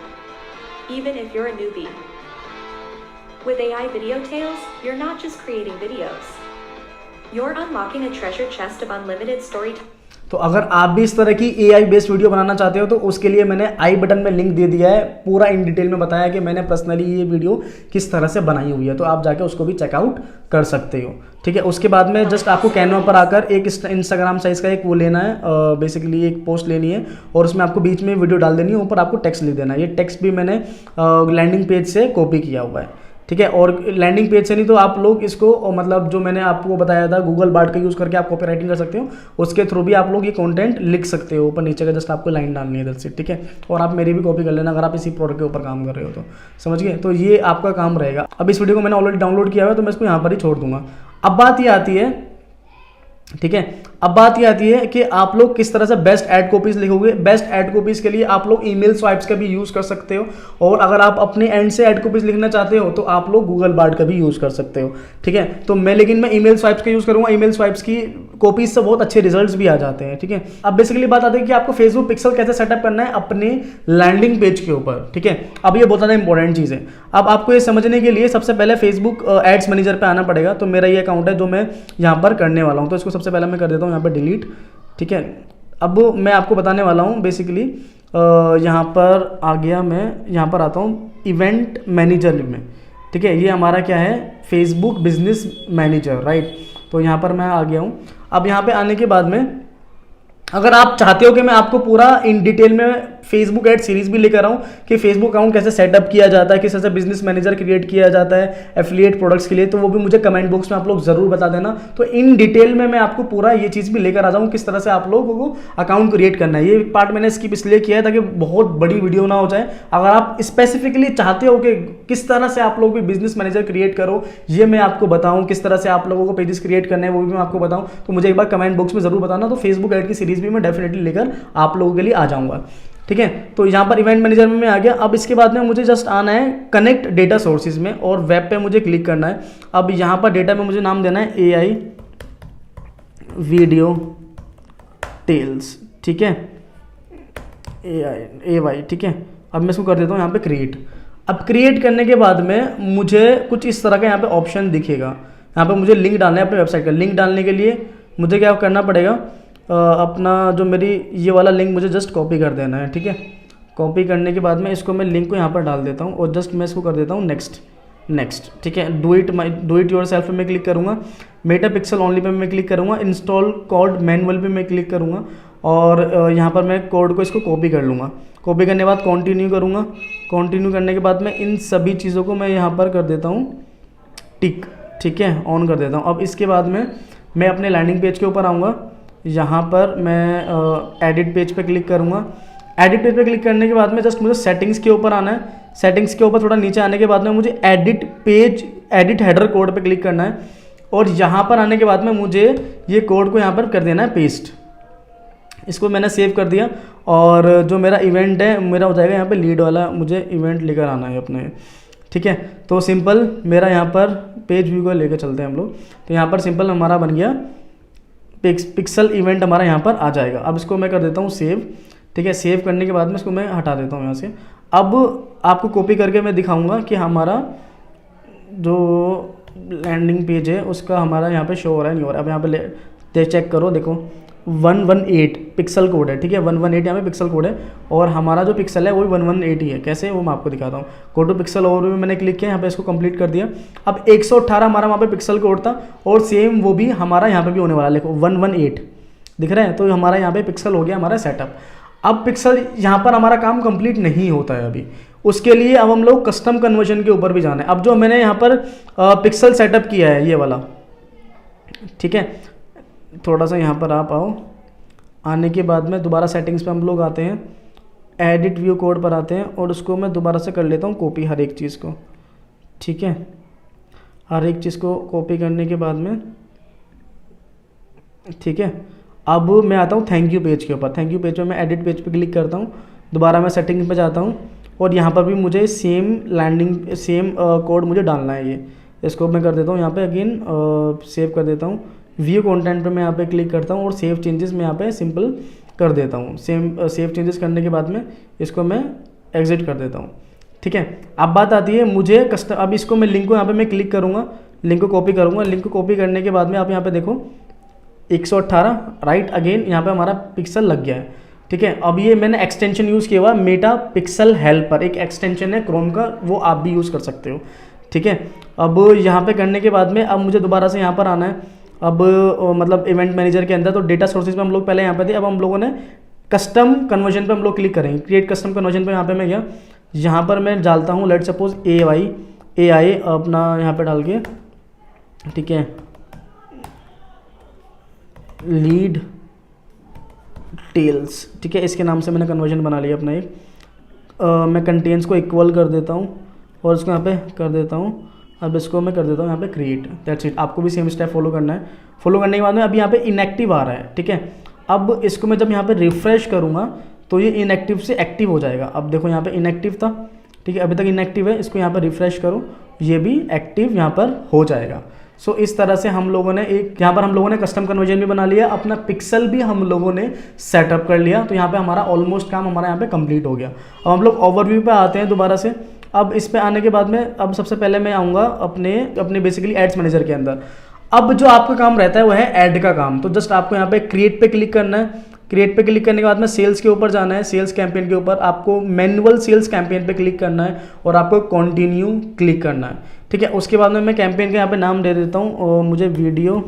even if you're a newbie. With AI Video Tales, you're not just creating videos. You're unlocking a treasure chest of unlimited storytelling. तो अगर आप भी इस तरह की AI based video बनाना चाहते हो तो उसके लिए मैंने आई बटन में लिंक दे दिया है, पूरा इन डिटेल में बताया कि मैंने पर्सनली ये वीडियो किस तरह से बनाई हुई है, तो आप जाके उसको भी चेकआउट कर सकते हो। ठीक है, उसके बाद में जस्ट आपको कैनवा पर आकर एक इंस्टाग्राम साइज का एक वो लेना है, बेसिकली एक पोस्ट लेनी है और उसमें आपको बीच में वीडियो डाल देनी है, ऊपर आपको टेक्स्ट लिख देना है। ये टेक्स्ट भी मैंने लैंडिंग पेज से कॉपी किया हुआ है। ठीक है। और लैंडिंग पेज से नहीं तो आप लोग इसको मतलब जो मैंने आपको बताया था गूगल बार्ड का यूज़ करके आप कॉपी राइटिंग कर सकते हो, उसके थ्रू भी आप लोग ये कंटेंट लिख सकते हो। ऊपर नीचे का जस्ट आपको लाइन डालनी है इधर से, ठीक है। और आप मेरी भी कॉपी कर लेना अगर आप इसी प्रोडक्ट के ऊपर काम कर रहे हो तो, समझ गए। तो ये आपका काम रहेगा। अब इस वीडियो को मैंने ऑलरेडी डाउनलोड किया हुआ है तो मैं इसको यहाँ पर ही छोड़ दूंगा। अब बात ये आती है, ठीक है, अब बात ये आती है कि आप लोग किस तरह से बेस्ट ऐड कॉपीज लिखोगे। बेस्ट ऐड कॉपीज के लिए आप लोग ईमेल स्वाइप्स का भी यूज कर सकते हो, और अगर आप अपने एंड से ऐड कॉपीज लिखना चाहते हो तो आप लोग गूगल बार्ड का भी यूज कर सकते हो, ठीक है। तो लेकिन मैं ईमेल स्वाइप्स का यूज करूंगा। ईमेल स्वाइप्स की कॉपीज से बहुत अच्छे रिजल्ट्स भी आ जाते हैं, ठीक है। अब बेसिकली बात आती है कि आपको फेसबुक पिक्सल कैसे सेटअप करना है अपने लैंडिंग पेज के ऊपर, ठीक है। अब ये बहुत ज़्यादा इंपॉर्टेंट चीज़ है। अब आपको ये समझने के लिए सबसे पहले फेसबुक एड्स मैनेजर पे आना पड़ेगा। तो मेरा ये अकाउंट है जो मैं यहाँ पर करने वाला हूँ, तो इसको सबसे पहले मैं कर देता हूँ यहाँ पर डिलीट, ठीक है। अब मैं आपको बताने वाला हूँ बेसिकली यहाँ पर आ गया, मैं यहाँ पर आता हूँ इवेंट मैनेजर में, ठीक है। ये हमारा क्या है, फेसबुक बिजनेस मैनेजर, राइट। तो यहाँ पर मैं आ गया हूँ। अब यहाँ पे आने के बाद में अगर आप चाहते हो कि मैं आपको पूरा इन डिटेल में फेसबुक एड सीरीज भी लेकर आऊँ कि फेसबुक अकाउंट कैसे सेटअप किया जाता है, किस तरह से बिजनेस मैनेजर क्रिएट किया जाता है एफिलिएट प्रोडक्ट्स के लिए, तो वो भी मुझे कमेंट बॉक्स में आप लोग जरूर बता देना। तो इन डिटेल में मैं आपको पूरा ये चीज़ भी लेकर आ जाऊँ किस तरह से आप लोगों को अकाउंट क्रिएट करना है। ये पार्ट मैंने स्किप इसलिए किया है ताकि बहुत बड़ी वीडियो ना हो जाए। अगर आप स्पेसिफिकली चाहते हो कि किस तरह से आप लोग भी बिजनेस मैनेजर क्रिएट करो, ये मैं आपको बताऊँ, किस तरह से आप लोगों को पेजेस क्रिएट करने हैं वो भी मैं आपको बताऊँ, तो मुझे एक बार कमेंट बॉक्स में जरूर बताना। तो फेसबुक एड की सीरीज भी मैं डेफिनेटली लेकर आप लोगों के लिए आ जाऊंगा, ठीक है। तो यहाँ पर इवेंट मैनेजर में मैं आ गया। अब इसके बाद में मुझे जस्ट आना है कनेक्ट डेटा सोर्सेज में और वेब पे मुझे क्लिक करना है। अब यहाँ पर डेटा में मुझे नाम देना है AI वीडियो टेल्स, ठीक है, AY, ठीक है। अब मैं इसको कर देता हूँ यहाँ पे क्रिएट। अब क्रिएट करने के बाद में मुझे कुछ इस तरह का यहाँ पे ऑप्शन दिखेगा। यहाँ पे मुझे लिंक डालना है अपने वेबसाइट का। लिंक डालने के लिए मुझे क्या करना पड़ेगा, अपना जो मेरी ये वाला लिंक मुझे जस्ट कॉपी कर देना है, ठीक है। कॉपी करने के बाद में इसको मैं लिंक को यहाँ पर डाल देता हूँ और जस्ट मैं इसको कर देता हूँ नेक्स्ट, ठीक है। डू इट योरसेल्फ पे मैं क्लिक करूँगा, मेटा पिक्सल ओनली पे मैं क्लिक करूँगा, इंस्टॉल कोड मैनुअल पे मैं क्लिक करूँगा और यहाँ पर मैं कोड को इसको कॉपी कर लूँगा। कॉपी करने के बाद कंटिन्यू करूँगा। कंटिन्यू करने के बाद में इन सभी चीज़ों को मैं यहाँ पर कर देता हूँ टिक, ठीक है, ऑन कर देता हूँ। अब इसके बाद में मैं अपने लैंडिंग पेज के ऊपर आऊँगा। यहाँ पर मैं एडिट पेज पे क्लिक करूँगा। एडिट पेज पे क्लिक करने के बाद में जस्ट मुझे सेटिंग्स के ऊपर आना है। सेटिंग्स के ऊपर थोड़ा नीचे आने के बाद में मुझे एडिट हेडर कोड पे क्लिक करना है और यहाँ पर आने के बाद में मुझे ये कोड को यहाँ पर कर देना है पेस्ट। इसको मैंने सेव कर दिया और जो मेरा इवेंट है मेरा हो जाएगा यहाँ पे लीड वाला, मुझे इवेंट लेकर आना है अपने, ठीक है। तो सिंपल मेरा यहाँ पर पेज व्यू को लेकर चलते हैं हम लोग। तो यहाँ पर सिंपल हमारा बन गया पिक्सल इवेंट, हमारा यहाँ पर आ जाएगा। अब इसको मैं कर देता हूँ सेव, ठीक है। सेव करने के बाद में इसको मैं हटा देता हूँ यहाँ से। अब आपको कॉपी करके मैं दिखाऊंगा कि हमारा जो लैंडिंग पेज है उसका हमारा यहाँ पे शो हो रहा है नहीं हो रहा है। अब यहाँ पे चेक करो, देखो 118 पिक्सल कोड है, ठीक है। 118 यहाँ पे पिक्सल कोड है और हमारा जो पिक्सल है वो भी 118 ही है। कैसे, वो मैं आपको दिखाता हूँ। गो टू पिक्सल ओवरव्यू में मैंने क्लिक किया, यहाँ पे इसको कंप्लीट कर दिया। अब 118 हमारा वहाँ पे पिक्सल कोड था और सेम वो भी हमारा यहाँ पे भी होने वाला है। देखो 118 दिख रहा है, तो हमारा यहाँ पे पिक्सल हो गया हमारा सेटअप। अब पिक्सल यहाँ पर हमारा काम कंप्लीट नहीं होता है अभी, उसके लिए अब हम लोग कस्टम कन्वर्जन के ऊपर भी जाना है। अब जो मैंने यहाँ पर पिक्सल सेटअप किया है ये वाला, ठीक है, थोड़ा सा यहाँ पर आप आओ। आने के बाद में दोबारा सेटिंग्स पे हम लोग आते हैं, एडिट व्यू कोड पर आते हैं और उसको मैं दोबारा से कर लेता हूँ कॉपी हर एक चीज़ को, ठीक है। हर एक चीज़ को कॉपी करने के बाद में, ठीक है। अब मैं आता हूँ थैंक यू पेज के ऊपर। थैंक यू पेज पे मैं एडिट पेज पे क्लिक करता हूँ, दोबारा मैं सेटिंग पे जाता हूँ और यहाँ पर भी मुझे सेम कोड मुझे डालना है। ये इसको मैं कर देता हूँ यहाँ पे अगेन सेव कर देता हूँ। व्यू कंटेंट पे मैं यहाँ पे क्लिक करता हूँ और सेव चेंजेस मैं यहाँ पे सिंपल कर देता हूँ। सेव चेंजेस करने के बाद में इसको मैं एग्जिट कर देता हूँ, ठीक है। अब बात आती है मुझे अब इसको मैं लिंक को यहाँ पे मैं क्लिक करूँगा, लिंक को कॉपी करूँगा। लिंक को कॉपी करने के बाद में आप यहाँ पे देखो 118 राइट, अगेन यहाँ पे हमारा पिक्सल लग गया है, ठीक है। अब ये मैंने एक्सटेंशन यूज़ किया हुआ मेटा पिक्सल हेल्पर, एक एक्सटेंशन है क्रोम का, वो आप भी यूज़ कर सकते हो, ठीक है। अब यहाँ पे करने के बाद में अब मुझे दोबारा से यहाँ पर आना है। अब मतलब इवेंट मैनेजर के अंदर तो डेटा सोर्सेज में हम लोग पहले यहाँ पे थे, अब हम लोगों ने कस्टम कन्वर्जन पे हम लोग क्लिक करेंगे। क्रिएट कस्टम कन्वर्जन पे यहाँ पे मैं गया, यहाँ पर मैं डालता हूँ लेट सपोज AY AI अपना यहाँ पे डाल के, ठीक है, लीड टेल्स, ठीक है, इसके नाम से मैंने कन्वर्जन बना लिया अपना एक। मैं कंटेंट्स को इक्वल कर देता हूँ और इसको यहाँ पे कर देता हूँ। अब इसको मैं कर देता हूँ यहाँ पे क्रिएट, दैट्स इट। आपको भी सेम स्टेप फॉलो करना है। फॉलो करने के बाद में अभी यहाँ पे इनएक्टिव आ रहा है, ठीक है। अब इसको मैं जब यहाँ पे रिफ्रेश करूँगा तो ये इनएक्टिव से एक्टिव हो जाएगा। अब देखो यहाँ पे इनएक्टिव था, ठीक है, अभी तक इनएक्टिव है। इसको यहाँ पर रिफ्रेश करो, ये भी एक्टिव यहाँ पर हो जाएगा। सो इस तरह से हम लोगों ने यहाँ पर हम लोगों ने कस्टम कन्वर्जन भी बना लिया, अपना पिक्सल भी हम लोगों ने सेटअप कर लिया। तो यहाँ पे हमारा ऑलमोस्ट काम हमारा यहाँ पे कंप्लीट हो गया। अब हम लोग ओवरव्यू पे आते हैं दोबारा से। अब इस पे आने के बाद में अब सबसे पहले मैं आऊँगा अपने बेसिकली एड्स मैनेजर के अंदर। अब जो आपका काम रहता है वो है ऐड का काम। तो जस्ट आपको यहाँ पे क्रिएट पे क्लिक करना है। क्रिएट पे क्लिक करने के बाद में सेल्स के ऊपर जाना है, सेल्स कैंपेन के ऊपर आपको मैनुअल सेल्स कैंपेन पे क्लिक करना है और आपको कंटिन्यू क्लिक करना है, ठीक है। उसके बाद में मैं कैंपेन का यहाँ पे नाम दे देता हूँ और मुझे वीडियो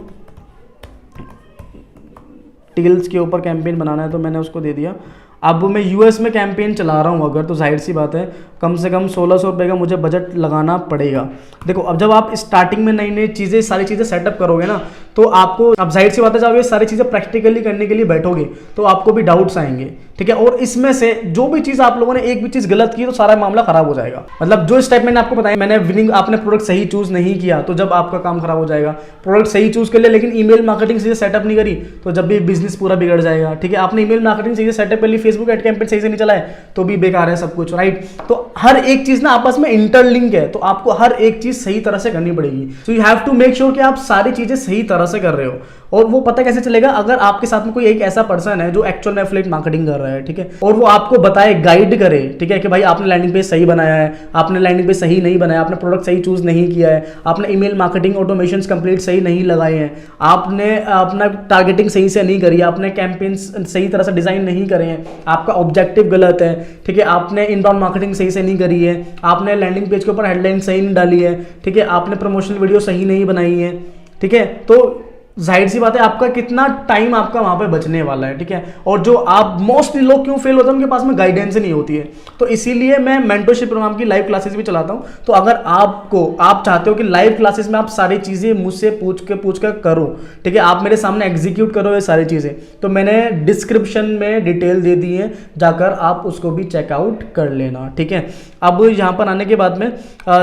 टेल्स के ऊपर कैंपेन बनाना है तो मैंने उसको दे दिया। अब मैं यूएस में कैंपेन चला रहा हूँ अगर, तो जाहिर सी बात है कम से कम 1600 रुपये का मुझे बजट लगाना पड़ेगा। देखो अब जब आप स्टार्टिंग में नई नई चीज़ें सारी चीज़ें सेटअप करोगे ना, तो आपको अब जाहिर सी बात है जब ये सारी चीज़ें प्रैक्टिकली करने के लिए बैठोगे तो आपको भी डाउट्स आएंगे, ठीक है। और इसमें से जो भी चीज़ आप लोगों ने एक भी चीज़ गलत की तो सारा मामला खराब हो जाएगा। मतलब जो स्टेप मैंने आपको बताया, मैंने विनिंग, आपने प्रोडक्ट सही चूज नहीं किया तो जब आपका काम खराब हो जाएगा। प्रोडक्ट सही चूज कर लिया लेकिन ईमेल मार्केटिंग सही से सेटअप नहीं करी तो जब भी बिजनेस पूरा बिगड़ जाएगा, ठीक है। आपने ईमेल मार्केटिंग सही से सेटअप कर ली, फेसबुक एड कैंपेन सही से नहीं चला है तो भी बेकार है सब कुछ, राइट। तो हर एक चीज ना आपस में इंटरलिंक है, तो आपको हर एक चीज सही तरह से करनी पड़ेगी। So you have to make sure कि आप सारी चीजें सही तरह से कर रहे हो। और वो पता कैसे चलेगा? अगर आपके साथ में कोई एक ऐसा पर्सन है जो एक्चुअल में एफिलिएट मार्केटिंग कर रहा है, ठीक है, और वो आपको बताए, गाइड करे, ठीक है, कि भाई आपने लैंडिंग पेज सही बनाया है, आपने लैंडिंग पेज सही नहीं बनाया, आपने प्रोडक्ट सही चूज नहीं किया है, आपने ईमेल मार्केटिंग ऑटोमेशन कंप्लीट सही नहीं लगाए हैं, आपने अपना टारगेटिंग सही से नहीं करी, आपने कैंपेन सही तरह से डिजाइन नहीं करे हैं, आपका ऑब्जेक्टिव गलत है, ठीक है, आपने इनबाउंड मार्केटिंग सही से नहीं करी है, आपने लैंडिंग पेज के ऊपर हेडलाइन सही नहीं डाली है, ठीक है, आपने प्रमोशनल वीडियो सही नहीं बनाई है, ठीक है, तो जाहिर सी बात है आपका कितना टाइम आपका वहां पे बचने वाला है, ठीक है। और जो आप मोस्टली लोग क्यों फेल होते हैं, उनके पास में गाइडेंस नहीं होती है। तो इसीलिए मैं मेंटरशिप प्रोग्राम की लाइव क्लासेस भी चलाता हूं। तो अगर आप चाहते हो कि लाइव क्लासेस में आप सारी चीजें मुझसे पूछ कर करो, ठीक है, आप मेरे सामने एग्जीक्यूट करो ये सारी चीजें, तो मैंने डिस्क्रिप्शन में डिटेल दे दी है, जाकर आप उसको भी चेकआउट कर लेना, ठीक है। अब यहाँ पर आने के बाद में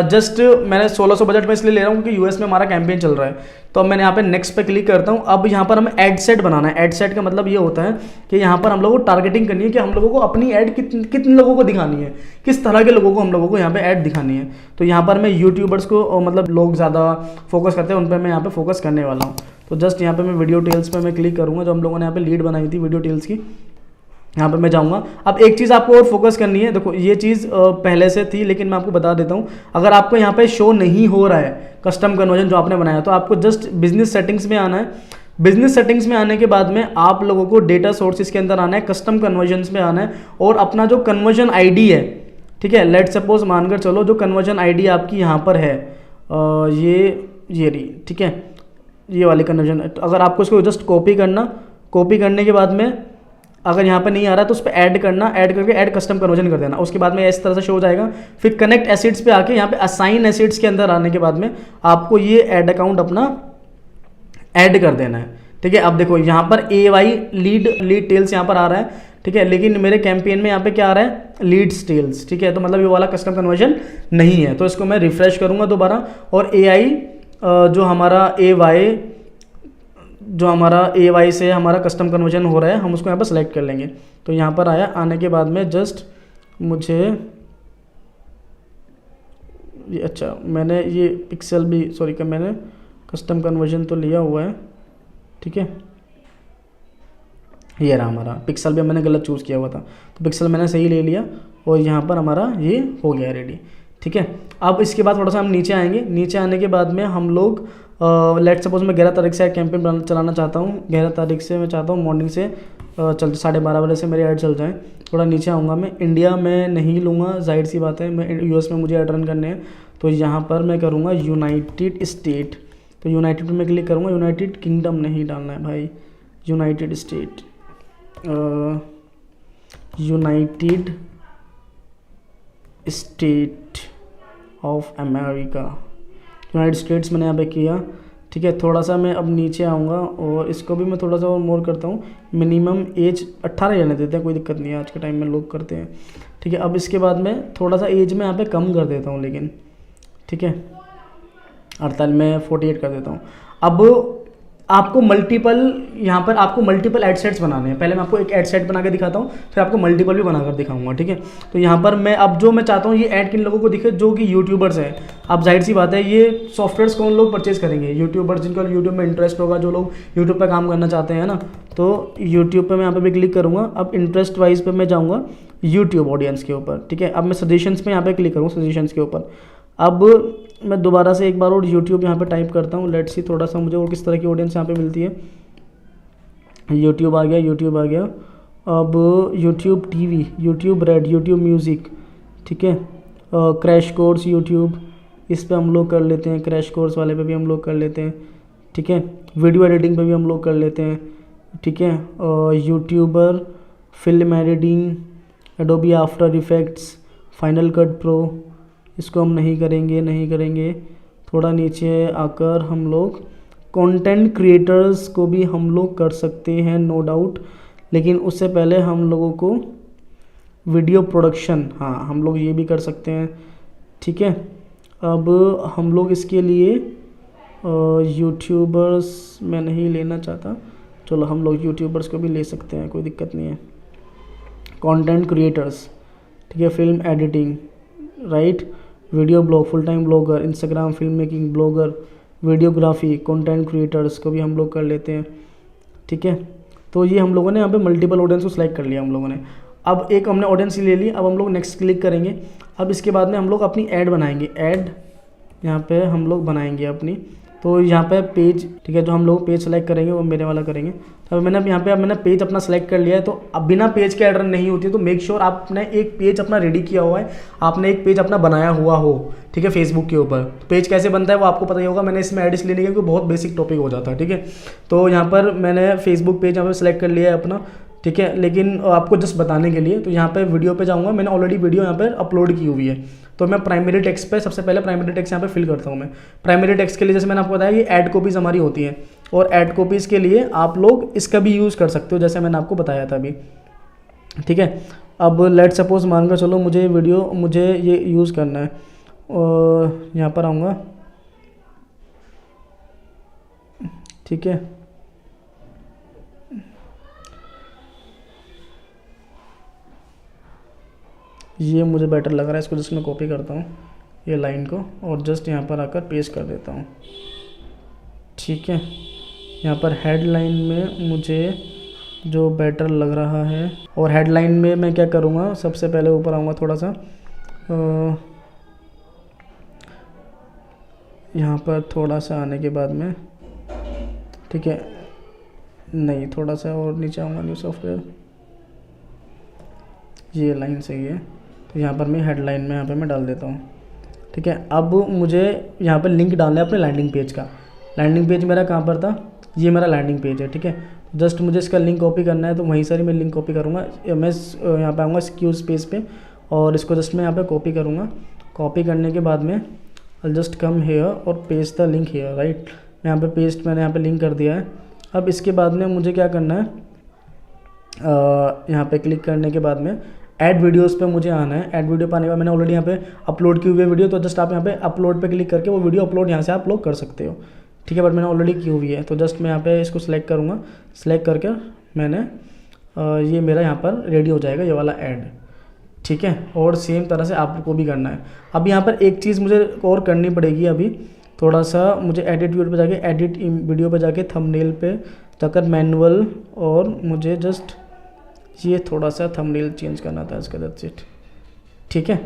जस्ट मैंने 1600 बजट में इसलिए ले रहा हूँ क्योंकि यूएस में हमारा कैंपेन चल रहा है। तो अब मैंने यहाँ पे नेक्स्ट पे क्लिक करता हूँ। अब यहाँ पर हमें एड सेट बनाना है। एड सेट का मतलब ये होता है कि यहाँ पर हम लोगों को टारगेटिंग करनी है कि हम लोगों को अपनी ऐड कितने लोगों को दिखानी है, किस तरह के लोगों को हम लोगों को यहाँ पे ऐड दिखानी है। तो यहाँ पर मैं यूट्यूबर्स को, मतलब लोग ज़्यादा फोकस करते हैं उन पर मैं यहाँ पे फोकस करने वाला हूँ। तो जस्ट यहाँ पे मैं वीडियो टेल्स पे मैं क्लिक करूँगा, जो हम लोगों ने यहाँ पे लीड बनाई थी वीडियो टेल्स की, यहाँ पे मैं जाऊँगा। अब एक चीज़ आपको और फोकस करनी है। देखो ये चीज़ पहले से थी लेकिन मैं आपको बता देता हूँ, अगर आपको यहाँ पे शो नहीं हो रहा है कस्टम कन्वर्जन जो आपने बनाया, तो आपको जस्ट बिजनेस सेटिंग्स में आना है। बिजनेस सेटिंग्स में आने के बाद में आप लोगों को डेटा सोर्सेज के अंदर आना है, कस्टम कन्वर्जन्स में आना है और अपना जो कन्वर्जन आईडी है, ठीक है, लेट सपोज मानकर चलो जो कन्वर्जन आईडी आपकी यहाँ पर है ये रही, ठीक है, ये वाली कन्वर्जन। अगर आपको इसको जस्ट कॉपी करना, कॉपी करने के बाद में अगर यहाँ पे नहीं आ रहा तो उस पर ऐड करना, ऐड करके ऐड कस्टम कन्वर्जन कर देना। उसके बाद में इस तरह से शो हो जाएगा। फिर कनेक्ट एसिड्स पे आके यहाँ पे असाइन एसिड्स के अंदर आने के बाद में आपको ये ऐड अकाउंट अपना ऐड कर देना है, ठीक है। अब देखो यहाँ पर AY लीड टेल्स यहाँ पर आ रहा है, ठीक है, लेकिन मेरे कैंपेन में यहाँ पे क्या आ रहा है, लीड्स टेल्स, ठीक है। तो मतलब ये वाला कस्टम कन्वर्जन नहीं है। तो इसको मैं रिफ्रेश करूँगा दोबारा और जो हमारा AY से हमारा कस्टम कन्वर्जन हो रहा है, हम उसको यहाँ पर सेलेक्ट कर लेंगे। तो यहाँ पर आया, आने के बाद में जस्ट मुझे ये, अच्छा मैंने ये पिक्सल भी, सॉरी का मैंने कस्टम कन्वर्जन तो लिया हुआ है, ठीक है, ये रहा हमारा पिक्सल भी मैंने गलत चूज़ किया हुआ था, तो पिक्सल मैंने सही ले लिया और यहाँ पर हमारा ये हो गया रेडी, ठीक है। अब इसके बाद थोड़ा सा हम नीचे आएंगे। नीचे आने के बाद में हम लोग लेट सपोज मैं 11 तारीख से कैंपेन चलाना चाहता हूँ। 11 तारीख से मैं चाहता हूँ मॉर्निंग से चल 12:30 बजे से मेरे ऐड चल जाएँ। थोड़ा नीचे आऊँगा मैं, इंडिया में नहीं लूँगा, जाहिर सी बात है, मैं US में मुझे ऐड रन करने हैं। तो यहाँ पर मैं करूँगा यूनाइटेड स्टेट। तो यूनाइटेड में क्लिक करूँगा, यूनाइटेड किंगडम नहीं डालना है भाई, United state, United state of America, United states मैंने यहाँ पे किया। ठीक है, थोड़ा सा मैं अब नीचे आऊँगा और इसको भी मैं थोड़ा सा और मोर करता हूँ। मिनिमम एज 18 रहने देते हैं, कोई दिक्कत नहीं है, आज के टाइम में लोग करते हैं। ठीक है, अब इसके बाद में थोड़ा सा एज में यहाँ पे कम कर देता हूँ, लेकिन ठीक है 48 में 48 कर देता हूँ। अब आपको मल्टीपल यहाँ पर आपको मल्टीपल एड सेट्स बनाने हैं। पहले मैं आपको एक एड सेट बना के दिखाता हूँ, फिर आपको मल्टीपल भी बनाकर दिखाऊंगा। ठीक है, तो यहाँ पर मैं अब जो मैं चाहता हूँ ये ऐड किन लोगों को दिखे, जो कि यूट्यूबर्स हैं। अब जाहिर सी बात है ये सॉफ्टवेयर्स कौन लोग परचेज करेंगे, यूट्यूबर्स जिनका यूट्यूब में इंटरेस्ट होगा, जो लोग यूट्यूब पर काम करना चाहते हैं ना। तो यूट्यूब पर मैं यहाँ पर भी क्लिक करूँगा। अब इंटरेस्ट वाइज पर मैं जाऊँगा यूट्यूब ऑडियंस के ऊपर। ठीक है, अब मैं सजेशंस में यहाँ पर क्लिक करूँगा, सजेशंस के ऊपर। अब मैं दोबारा से एक बार और यूट्यूब यहाँ पे टाइप करता हूँ। लेट्स सी थोड़ा सा मुझे और किस तरह की ऑडियंस यहाँ पे मिलती है। यूट्यूब आ गया, यूट्यूब आ गया। अब YouTube TV, YouTube red, YouTube music. ठीक है, क्रैश कोर्स यूट्यूब, इस पे हम लोग कर लेते हैं। क्रैश कोर्स वाले पे भी हम लोग कर लेते हैं। ठीक है, वीडियो एडिटिंग पे भी हम लोग कर लेते हैं। ठीक है, YouTuber, film editing, Adobe after effects, final cut pro, इसको हम नहीं करेंगे। थोड़ा नीचे आकर हम लोग कंटेंट क्रिएटर्स को भी हम लोग कर सकते हैं, नो डाउट। लेकिन उससे पहले हम लोगों को वीडियो प्रोडक्शन, हाँ हम लोग ये भी कर सकते हैं। ठीक है, अब हम लोग इसके लिए यूट्यूबर्स मैं नहीं लेना चाहता, चलो हम लोग यूट्यूबर्स को भी ले सकते हैं, कोई दिक्कत नहीं है। कंटेंट क्रिएटर्स, ठीक है, film editing, right, video blog, full time blogger, Instagram film making blogger, videography, content creators को भी हम लोग कर लेते हैं। ठीक है, तो ये हम लोगों ने यहाँ पे मल्टीपल ऑडियंस को सिलेक्ट कर लिया हम लोगों ने। अब एक हमने ऑडियंस ले ली, अब हम लोग नेक्स्ट क्लिक करेंगे। अब इसके बाद में हम लोग अपनी ऐड बनाएंगे, ऐड यहाँ पे हम लोग बनाएंगे अपनी। तो यहाँ पे पेज, ठीक है, जो हम लोग पेज सेलेक्ट करेंगे वो मेरे वाला करेंगे। तो मैंने यहाँ पे अब मैंने पेज अपना सेलेक्ट कर लिया है। तो अब बिना पेज के ऐड रन नहीं होती है, तो मेक श्योर आपने एक पेज अपना रेडी किया हुआ है, आपने एक पेज अपना बनाया हुआ हो। ठीक है, फेसबुक के ऊपर पेज कैसे बनता है वो आपको पता ही होगा, मैंने इसमें ऐड इसलिए नहीं किया क्योंकि बहुत बेसिक टॉपिक हो जाता है। ठीक है, तो यहाँ पर मैंने फेसबुक पेज यहाँ पर सेलेक्ट कर लिया है अपना। ठीक है, लेकिन आपको जस्ट बताने के लिए तो यहाँ पे वीडियो पे जाऊँगा, मैंने ऑलरेडी वीडियो यहाँ पर अपलोड की हुई है। तो मैं प्राइमरी टेक्स्ट पे सबसे पहले प्राइमरी टेक्स्ट यहाँ पे फिल करता हूँ। मैं प्राइमरी टेक्स्ट के लिए जैसे मैंने आपको बताया ये ऐड कॉपीज़ हमारी होती हैं, और ऐड कॉपीज़ के लिए आप लोग इसका भी यूज़ कर सकते हो जैसे मैंने आपको बताया था अभी। ठीक है, अब लेट सपोज मानकर चलो मुझे ये यूज़ करना है, और यहाँ पर आऊँगा। ठीक है, ये मुझे बेटर लग रहा है, इसको जस्ट मैं कॉपी करता हूँ ये लाइन को, और जस्ट यहाँ पर आकर पेस्ट कर देता हूँ। ठीक है, यहाँ पर हेडलाइन में मुझे जो बेटर लग रहा है, और हेडलाइन में मैं क्या करूँगा, सबसे पहले ऊपर आऊँगा थोड़ा सा, यहाँ पर थोड़ा सा आने के बाद में, ठीक है, नहीं थोड़ा सा और नीचे आऊँगा, न्यू सॉफ्टवेयर, ये लाइन सही है। तो यहाँ पर मैं हेडलाइन में यहाँ पे मैं डाल देता हूँ। ठीक है, अब मुझे यहाँ पर लिंक डालना है अपने लैंडिंग पेज का। लैंडिंग पेज मेरा कहाँ पर था, ये मेरा लैंडिंग पेज है। ठीक है, जस्ट मुझे इसका लिंक कॉपी करना है, तो वहीं से ही मैं लिंक कॉपी करूँगा। मैं यहाँ पे आऊँगा स्क्यूज पेज पे, और इसको जस्ट मैं यहाँ पे कॉपी करूँगा। कॉपी करने के बाद में आई जस्ट कम हेयर और paste the link here, right. यहाँ पे पेस्ट मैंने यहाँ पे लिंक कर दिया है। अब इसके बाद में मुझे क्या करना है, यहाँ पे क्लिक करने के बाद में ऐड वीडियोस पे मुझे आना है। ऐड वीडियो पाने के बाद मैंने ऑलरेडी यहाँ पे अपलोड की हुई है वीडियो, तो जस्ट आप यहाँ पे अपलोड पे क्लिक करके वो वीडियो अपलोड यहाँ से आप लोग कर सकते हो। ठीक है, बट मैंने ऑलरेडी की हुई है, तो जस्ट मैं यहाँ पे इसको सिलेक्ट करूँगा। सिलेक्ट करके मैंने ये मेरा यहाँ पर रेडी हो जाएगा ये वाला ऐड। ठीक है, और सेम तरह से आप को भी करना है। अब यहाँ पर एक चीज़ मुझे और करनी पड़ेगी, अभी थोड़ा सा मुझे एडिट वीडियो पे जाके, एडिट वीडियो पे जाके थंबनेल पे जाकर मैनुअल, और मुझे जस्ट ये थोड़ा सा थंबनेल चेंज करना था इसका, दैट्स इट। ठीक है,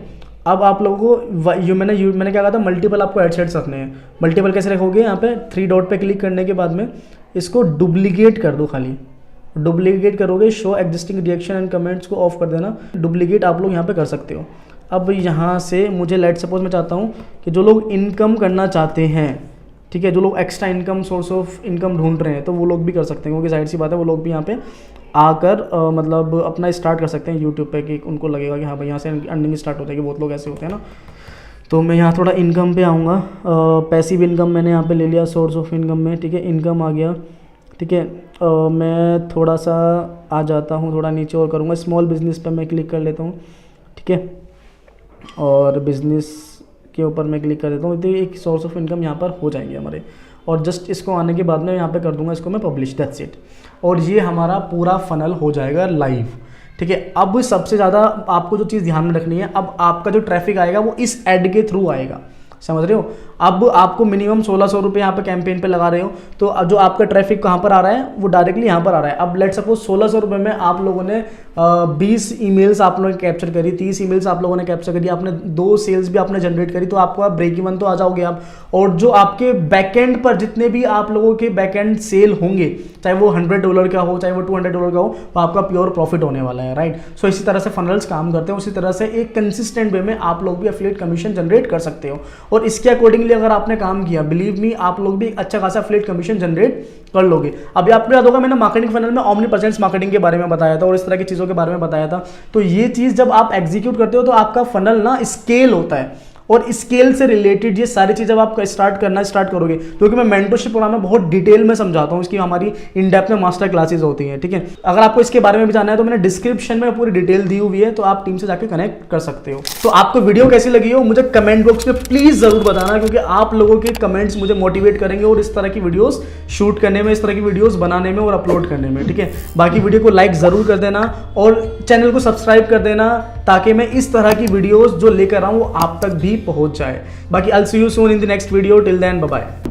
अब आप लोगों को मैंने क्या कहा था, मल्टीपल आपको एड सेट्स रखने हैं। मल्टीपल कैसे रखोगे, यहाँ पे 3 डॉट पे क्लिक करने के बाद में इसको डुप्लीकेट कर दो। खाली डुप्लीकेट करोगे, show existing reaction and comments को ऑफ कर देना। डुप्लीकेट आप लोग यहाँ पे कर सकते हो। अब यहाँ से मुझे लेट सपोज मैं चाहता हूँ कि जो लोग इनकम करना चाहते हैं, ठीक है, जो लोग extra income, source of income ढूंढ रहे हैं, तो वो लोग भी कर सकते हैं, क्योंकि जाहिर सी बात है वो लोग भी यहाँ पे आकर मतलब अपना स्टार्ट कर सकते हैं यूट्यूब पे, कि उनको लगेगा कि हाँ भाई यहाँ से अर्निंग स्टार्ट हो जाएगी। बहुत लोग ऐसे होते हैं ना तो मैं यहाँ थोड़ा इनकम पे आऊँगा। पैसिव इनकम मैंने यहाँ पे ले लिया सोर्स ऑफ इनकम में, ठीक है, इनकम आ गया, ठीक है। मैं थोड़ा सा आ जाता हूँ, थोड़ा नीचे और करूँगा, स्मॉल बिजनेस पे मैं क्लिक कर लेता हूँ, ठीक है, और बिजनेस के ऊपर मैं क्लिक कर देता हूँ। तो एक सोर्स ऑफ इनकम यहाँ पर हो जाएंगे हमारे, और जस्ट इसको आने के बाद में यहाँ पे कर दूंगा इसको मैं पब्लिश, दैट्स इट। और ये हमारा पूरा फनल हो जाएगा लाइव, ठीक है। अब सबसे ज़्यादा आपको जो चीज़ ध्यान में रखनी है, अब आपका जो ट्रैफिक आएगा वो इस ऐड के थ्रू आएगा, समझ रहे हो। अब आपको मिनिमम 1600 रुपये यहाँ पे कैंपेन पे लगा रहे हो, तो अब जो आपका ट्रैफिक कहाँ पर आ रहा है वो डायरेक्टली यहाँ पर आ रहा है। अब लेट सपोज 1600 रुपये में आप लोगों ने 20 ईमेल्स आप लोगों ने कैप्चर करी, 30 ईमेल्स आप लोगों ने कैप्चर करी, आपने 2 सेल्स भी आपने जनरेट करी, तो आपको ब्रेक इवन तो आ जाओगे आप। और जो आपके बैकएंड पर जितने भी आप लोगों के बैकएंड सेल होंगे, चाहे वो $100 का हो, चाहे वो $200 का हो, वो आपका प्योर प्रॉफिट होने वाला है, राइट। सो इसी तरह से फनल्स काम करते हैं, उसी तरह से एक कंसिस्टेंट वे में आप लोग भी एफिलिएट कमीशन जनरेट कर सकते हो। और इसके अकॉर्डिंगली अगर आपने काम किया, बिलीव मी, आप लोग भी एक अच्छा खासा एफिलिएट कमीशन जनरेट कर लोगे। अभी आपको याद होगा मैंने मार्केटिंग फनल में ऑमनीप्रेजेंस मार्केटिंग के बारे में बताया था और इस तरह की चीज़ों के बारे में बताया था। तो ये चीज़ जब आप एग्जीक्यूट करते हो तो आपका फनल ना स्केल होता है, और स्केल से रिलेटेड ये सारी चीज़ जब आप स्टार्ट करोगे, क्योंकि मैं मेंटरशिप प्रोग्राम में बहुत डिटेल में समझाता हूँ, इसकी हमारी इन डेप्थ में मास्टर क्लासेस होती हैं, ठीक है। अगर आपको इसके बारे में भी जानना है तो मैंने डिस्क्रिप्शन में पूरी डिटेल दी हुई है, तो आप टीम से जाकर कनेक्ट कर सकते हो। तो आपको वीडियो कैसी लगी हो मुझे कमेंट बॉक्स में प्लीज जरूर बताना, क्योंकि आप लोगों के कमेंट्स मुझे मोटिवेट करेंगे और इस तरह की वीडियोस शूट करने में, इस तरह की वीडियोस बनाने में और अपलोड करने में, ठीक है। बाकी वीडियो को लाइक जरूर कर देना और चैनल को सब्सक्राइब कर देना, ताकि मैं इस तरह की वीडियोस जो लेकर आऊं वो आप तक भी पहुंच जाए। बाकी I'll see you soon in the next video. Till then, bye bye.